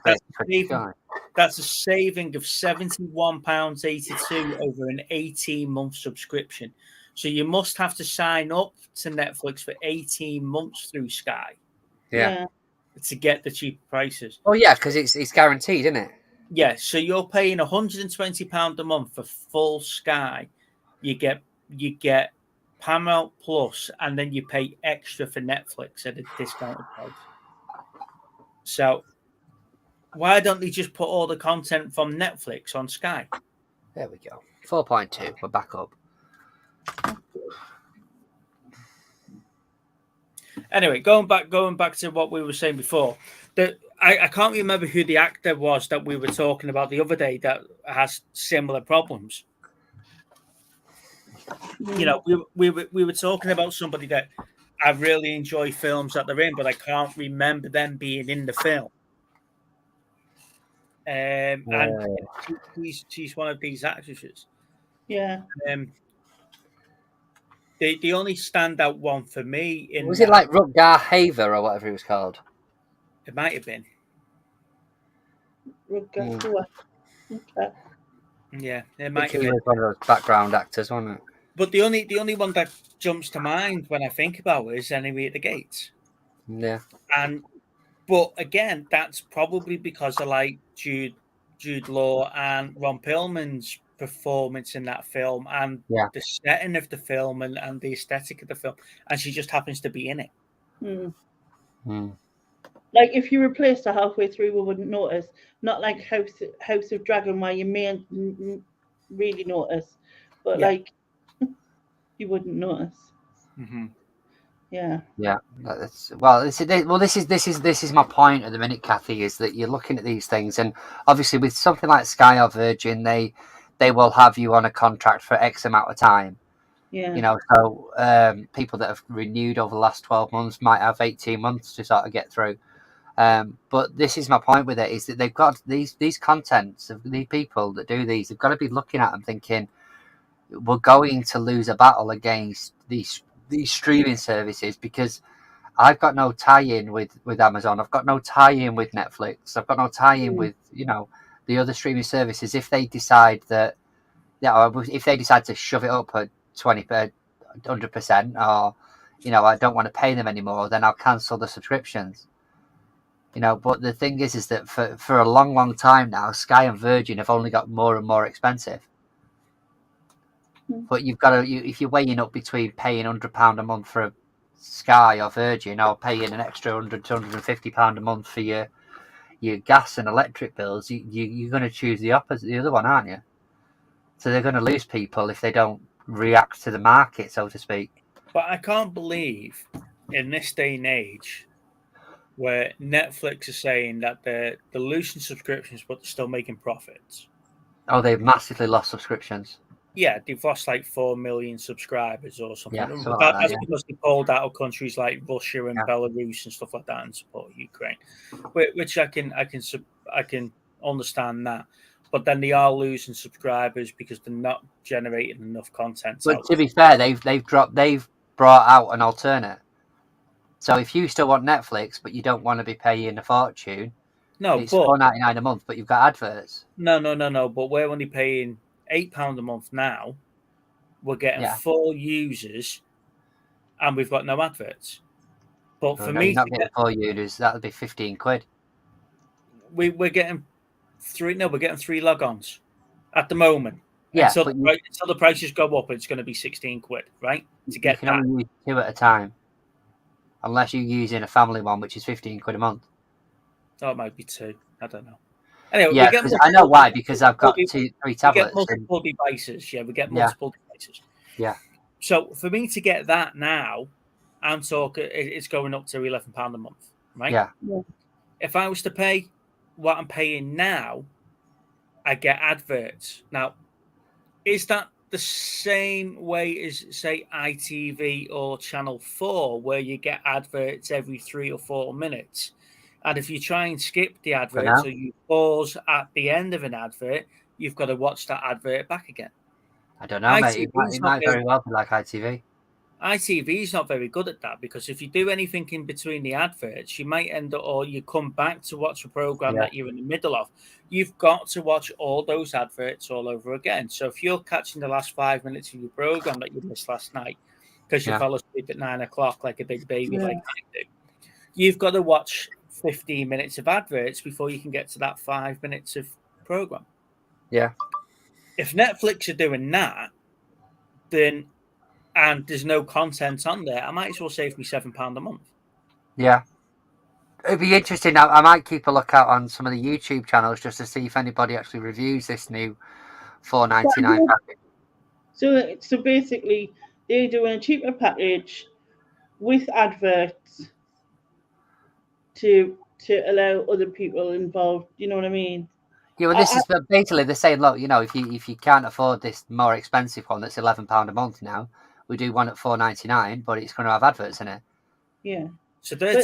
that's a saving of £71.82 over an 18-month subscription. So you must have to sign up to Netflix for 18 months through Sky Yeah. to get the cheaper prices. Oh yeah, because it's guaranteed, isn't it? Yeah, so you're paying £120 a month for full Sky. You get Paramount Plus, and then you pay extra for Netflix at a discounted price. So why don't they just put all the content from Netflix on Sky? There we go. 4.2. We're back up. Anyway, going back to what we were saying before, that I can't remember who the actor was that we were talking about the other day that has similar problems. You know, we were talking about somebody that I really enjoy films that they're in, but I can't remember them being in the film. And she's one of these actresses. Yeah. The only standout one for me Was it like Rutger Haver or whatever he was called? It might have been. Okay. Yeah, it might have He been. was one of those background actors, wasn't it? But the only one that jumps to mind when I think about it is Enemy at the Gates. Yeah. But again, that's probably because I like Jude Law and Ron Perlman's performance in that film and the setting of the film and the aesthetic of the film, and she just happens to be in it. Like if you replaced her halfway through, we wouldn't notice. Not like House of Dragon, where you may really notice, but like you wouldn't notice. Mm-hmm. Yeah. This is my point at the minute, Kathy, is that you're looking at these things, and obviously with something like Sky or Virgin, they will have you on a contract for X amount of time. Yeah. You know, so people that have renewed over the last 12 months might have 18 months to sort of get through. But this is my point with it, is that they've got these contents of the people that do these. They've got to be looking at them thinking, we're going to lose a battle against these streaming services, because I've got no tie-in with Amazon. I've got no tie-in with Netflix. I've got no tie-in with, you know, the other streaming services. If they decide that, if they decide to shove it up at 100%, or, you know, I don't want to pay them anymore, then I'll cancel the subscriptions. You know, but the thing is that for a long, long time now, Sky and Virgin have only got more and more expensive. But you've got to, if you're weighing up between paying £100 a month for Sky or Virgin, or paying an extra £100 to £150 a month for your gas and electric bills, you're going to choose the other one, aren't you? So they're going to lose people if they don't react to the market, so to speak. But I can't believe in this day and age where Netflix is saying that they're losing subscriptions, but they're still making profits. Oh, they've massively lost subscriptions. Yeah, they've lost like 4 million subscribers or something. Yeah, that's because they pulled out of countries like Russia and Belarus and stuff like that and support Ukraine, which I can understand that. But then they are losing subscribers because they're not generating enough content. But to be fair, they've brought out an alternate. So if you still want Netflix, but you don't want to be paying a fortune, it's $4.99 a month, but you've got adverts. No. But we're only paying £8 a month now. We're getting 4 users, and we've got no adverts. But for me, not getting 4 users, that would be £15. We're getting 3. No, we're getting 3 logons at the moment. Yeah, until the prices go up, it's going to be £16, right? To get you can only use 2 at a time, unless you're using a family one, which is £15 a month. Oh, it might be 2. I don't know. Anyway, yeah, I know why, because I've got 3 tablets. We get multiple devices. Yeah, we get multiple devices. Yeah. So for me to get that now, I'm talking, it's going up to £11 a month, right? Yeah. If I was to pay what I'm paying now, I get adverts. Now, is that the same way as, say, ITV or Channel 4, where you get adverts every 3 or 4 minutes? And if you try and skip the advert, so you pause at the end of an advert, you've got to watch that advert back again. I don't know, mate. It might very well be like ITV. ITV is not very good at that, because if you do anything in between the adverts, you might end up, or you come back to watch a program that you're in the middle of. You've got to watch all those adverts all over again. So if you're catching the last 5 minutes of your program that you missed last night because you fell asleep at 9 o'clock like a big baby like I do, you've got to watch 15 minutes of adverts before you can get to that 5 minutes of program. Yeah. If Netflix are doing that, then and there's no content on there, I might as well save me £7 a month. Yeah. It'd be interesting. I might keep a lookout on some of the YouTube channels just to see if anybody actually reviews this new $4.99 package. So basically, they're doing a cheaper package with adverts to allow other people involved. You know what I mean? Yeah, well, this is basically they're saying, look, if you can't afford this more expensive one that's £11 a month now, we do one at $4.99, but it's going to have adverts in it. Yeah. So they're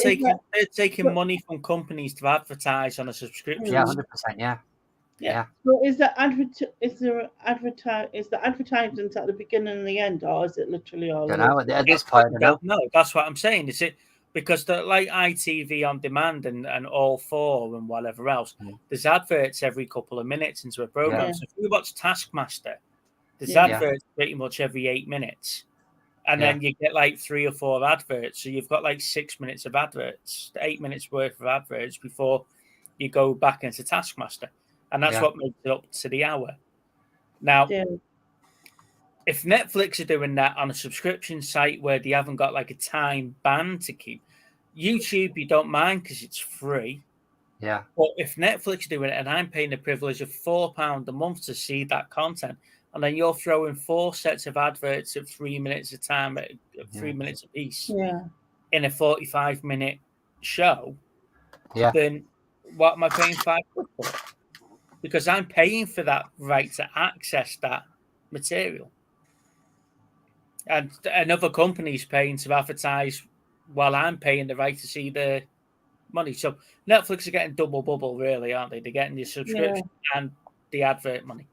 taking money from companies to advertise on a subscription. Yeah, 100%. Yeah. So is the advertisement at the beginning and the end, or is it literally all? I don't know. At this point, I don't know. No, that's what I'm saying. Is it because they're like ITV on demand and All 4 and whatever else? There's adverts every couple of minutes into a program. Yeah. So if you watch Taskmaster, there's adverts pretty much every 8 minutes. And then you get like 3 or 4 adverts. So you've got like 6 minutes of adverts, 8 minutes worth of adverts before you go back into Taskmaster. And that's what makes it up to the hour. Now, if Netflix are doing that on a subscription site where they haven't got like a time band to keep, YouTube, you don't mind because it's free. Yeah. But if Netflix are doing it and I'm paying the privilege of £4 a month to see that content, and then you're throwing 4 sets of adverts at 3 minutes a time, at 3 minutes a piece, in a 45-minute show, then what am I paying £5 for? Because I'm paying for that right to access that material. And another company's paying to advertise while I'm paying the right to see the money. So Netflix are getting double bubble, really, aren't they? They're getting the subscription and the advert money.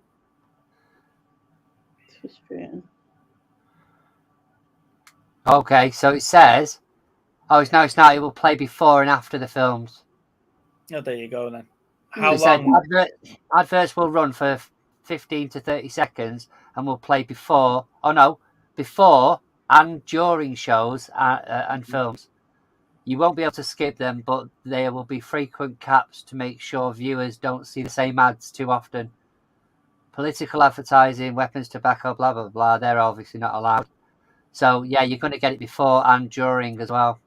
Frustrating. Okay, so it says, it's not. It will play before and after the films. Oh, there you go then. How long? Adverts will run for 15 to 30 seconds and will play before and during shows and films. You won't be able to skip them, but there will be frequent caps to make sure viewers don't see the same ads too often. Political advertising, weapons, tobacco, blah, blah, blah, they're obviously not allowed. So, yeah, you're going to get it before and during as well.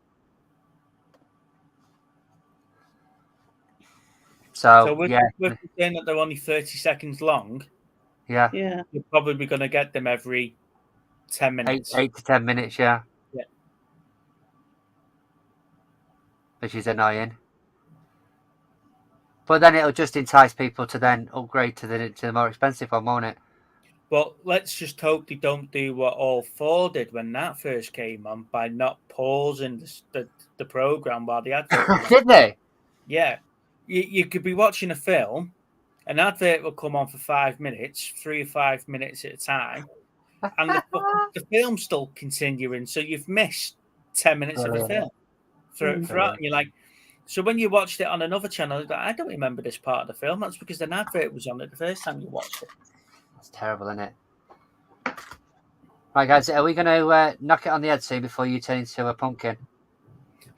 We're saying that they're only 30 seconds long. Yeah. You're probably going to get them every 10 minutes. 8 to 10 minutes, yeah. Which is annoying. But then it'll just entice people to then upgrade to the more expensive one, won't it? Well, let's just hope they don't do what All 4 did when that first came on by not pausing the program while the advert. Did they? Yeah. You could be watching a film, an advert will come on for 5 minutes, 3 or 5 minutes at a time, and the film's still continuing. So you've missed 10 minutes of the film throughout, and you're like, so when you watched it on another channel, I don't remember this part of the film. That's because an advert was on it the first time you watched it. That's terrible, isn't it? Right, guys, are we going to knock it on the head soon before you turn into a pumpkin?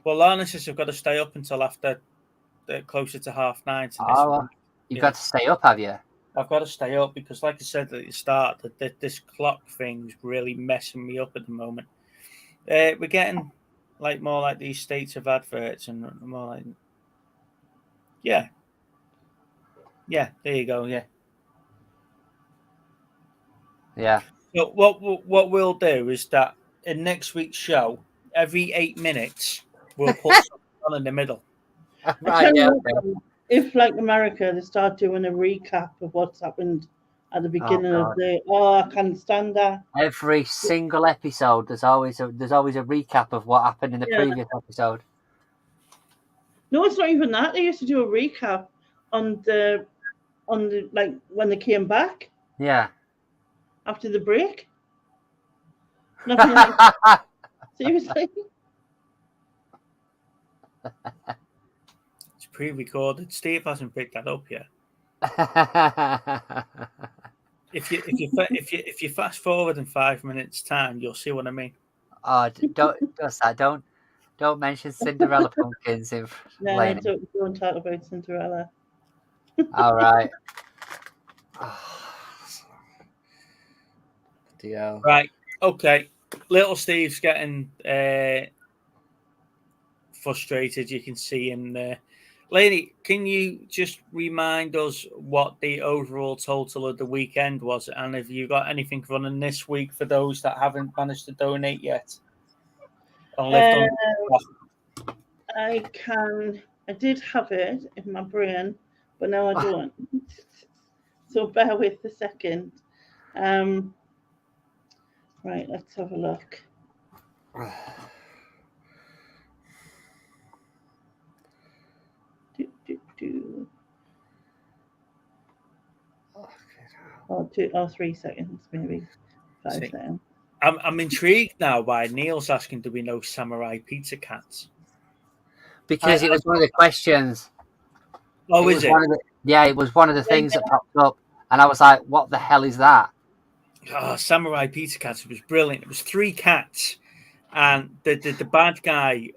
Well, Lana says I've got to stay up until after closer to 9:30. You've got to stay up, have you? I've got to stay up because, like I said at the start, this clock thing's really messing me up at the moment. We're getting more like these states of adverts and more like, yeah, there you go, yeah. So what we'll do is that in next week's show, every 8 minutes we'll put something on in the middle. Right, yeah. If, like America, they start doing a recap of what's happened at the beginning of the... I can't stand that. Every single episode, there's always a recap of what happened in the previous episode. No, it's not even that. They used to do a recap on the like when they came back. Yeah. After the break. Nothing like Seriously? It's pre-recorded. Steve hasn't picked that up yet. If you fast forward in 5 minutes time, you'll see what I mean. Oh, don't mention Cinderella pumpkins in No, Laney. don't talk about Cinderella. All right. Deal. Right. Okay. Little Steve's getting frustrated. You can see him there. Lady, can you just remind us what the overall total of the weekend was? And have you got anything running this week for those that haven't managed to donate yet? I did have it in my brain, but now I don't. So bear with a second. Right, let's have a look. Oh, 3 seconds, maybe 5 seconds. I'm intrigued now why Neil's asking, do we know Samurai Pizza Cats? Because it was one of the questions. Oh, is it? It was one of the things that popped up. And I was like, what the hell is that? Oh, Samurai Pizza Cats. It was brilliant. It was 3 cats. And the bad guy,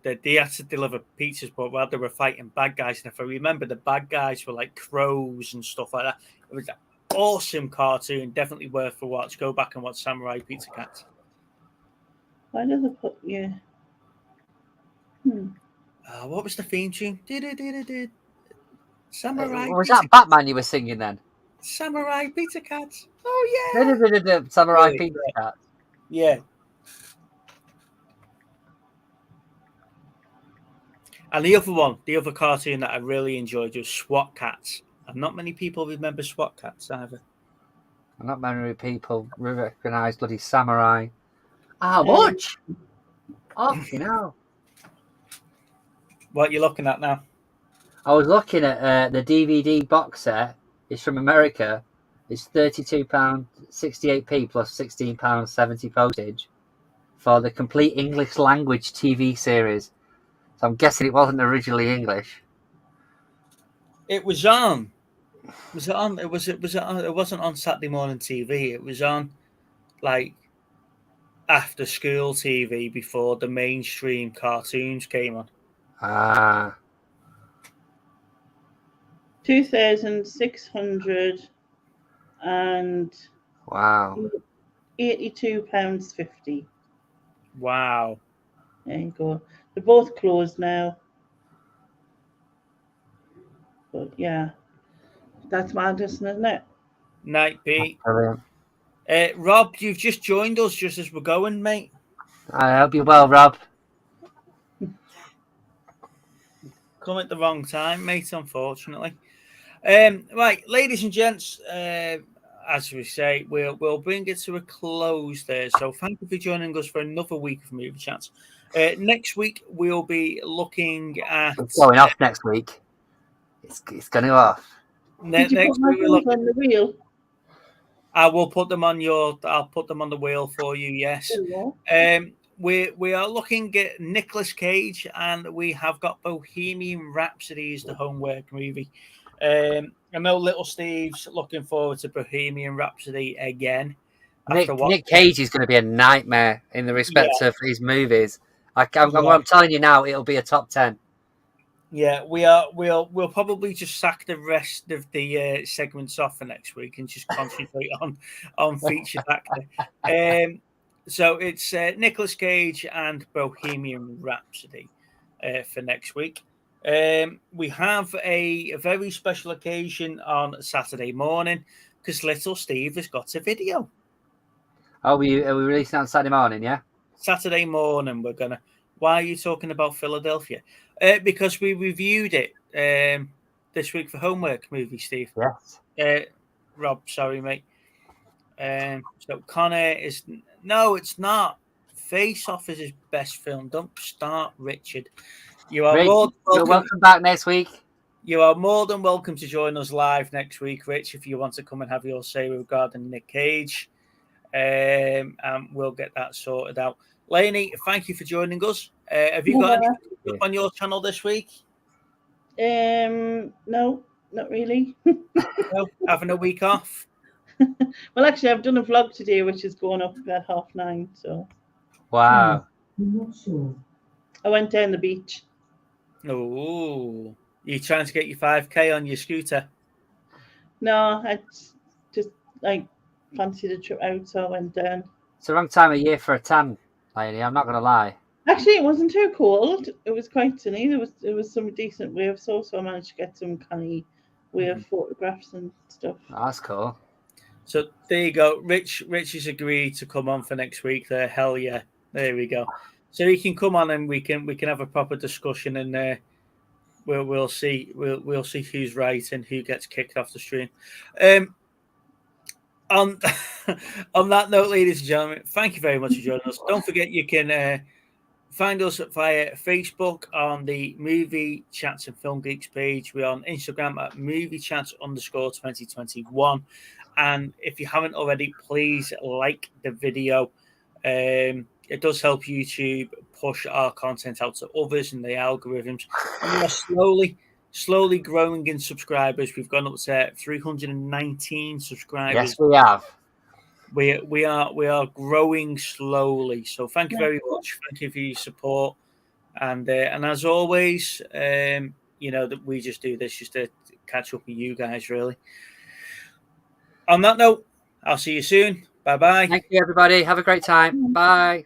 they had to deliver pizzas, but while they were fighting bad guys, and if I remember, the bad guys were like crows and stuff like that. It was an awesome cartoon, definitely worth a watch. Go back and watch Samurai Pizza Cats. Why does it put What was the theme tune? Samurai. Was that Batman you were singing then? Samurai Pizza Cats. Oh yeah. Samurai Really? Pizza Cats. Yeah. And the other cartoon that I really enjoyed was SWAT Cats. And not many people remember SWAT Cats either. Not many people recognise bloody Samurai. How much? Hell. What are you looking at now? I was looking at the DVD box set. It's from America. It's £32.68p plus £16.70 postage for the complete English language TV series. So I'm guessing it wasn't originally English. It was on. Was it on? It wasn't on Saturday morning TV. It was on like after school TV before the mainstream cartoons came on. 2,600 and wow, £82.50. Wow. There you go. They're both closed now. But yeah, that's madness, isn't it? Night, Pete. Brilliant. Rob, you've just joined us just as we're going, mate. I hope you're well, Rob. Come at the wrong time, mate, unfortunately. Right, ladies and gents, as we say, we'll bring it to a close there. So thank you for joining us for another week of Movie Chats. Next week, we'll be looking at... It's going off next week. It's going off. Did you Next put my week, we'll on the wheel? I will put them on I'll put them on the wheel for you, yes. We are looking at Nicolas Cage, and we have got Bohemian Rhapsody as the homework movie. I know Little Steve's looking forward to Bohemian Rhapsody again. Nick Cage is going to be a nightmare in the respect of his movies. I'm telling you now, it'll be a top 10. Yeah, we'll probably just sack the rest of the segments off for next week and just concentrate on featured actor. So it's Nicolas Cage and Bohemian Rhapsody for next week. We have a very special occasion on Saturday morning because Little Steve has got a video. Are we releasing on Saturday morning, yeah? Saturday morning, we're going to... Why are you talking about Philadelphia? Because we reviewed it this week for homework movie, Steve. Yes. Rob, sorry, mate. So Connor is... No, it's not. Face Off is his best film. Don't start, Richard. You are Rich, you're welcome back next week. You are more than welcome to join us live next week, Rich, if you want to come and have your say regarding Nick Cage. And we'll get that sorted out. Lainey, thank you for joining us. Have you got anything up on your channel this week? No, not really. No, having a week off. Well, actually, I've done a vlog today, which is going up at 9:30. So. Wow. I'm not sure. I went down the beach. Oh, you trying to get your 5K on your scooter? No, I just fancied a trip out, so I went down. It's the wrong time of year for a tan, lady. I'm not going to lie. Actually, it wasn't too cold. It was quite sunny. There was some decent waves, so I managed to get some kind of wave photographs and stuff. Oh, that's cool. So there you go. Rich has agreed to come on for next week. There, hell yeah. There we go. So he can come on and we can have a proper discussion, and we'll see who's right and who gets kicked off the stream. On that note, ladies and gentlemen, thank you very much for joining us. Don't forget you can find us via Facebook on the Movie Chats and Film Geeks page. We're on Instagram at moviechats_2021. And if you haven't already, please like the video. It does help YouTube push our content out to others and the algorithms. And we're slowly growing in subscribers. We've gone up to 319 subscribers. Yes, we have. We are growing slowly. So thank you very much. Thank you for your support. And as always, that we just do this just to catch up with you guys, really. On that note, I'll see you soon. Bye-bye. Thank you, everybody. Have a great time. Bye.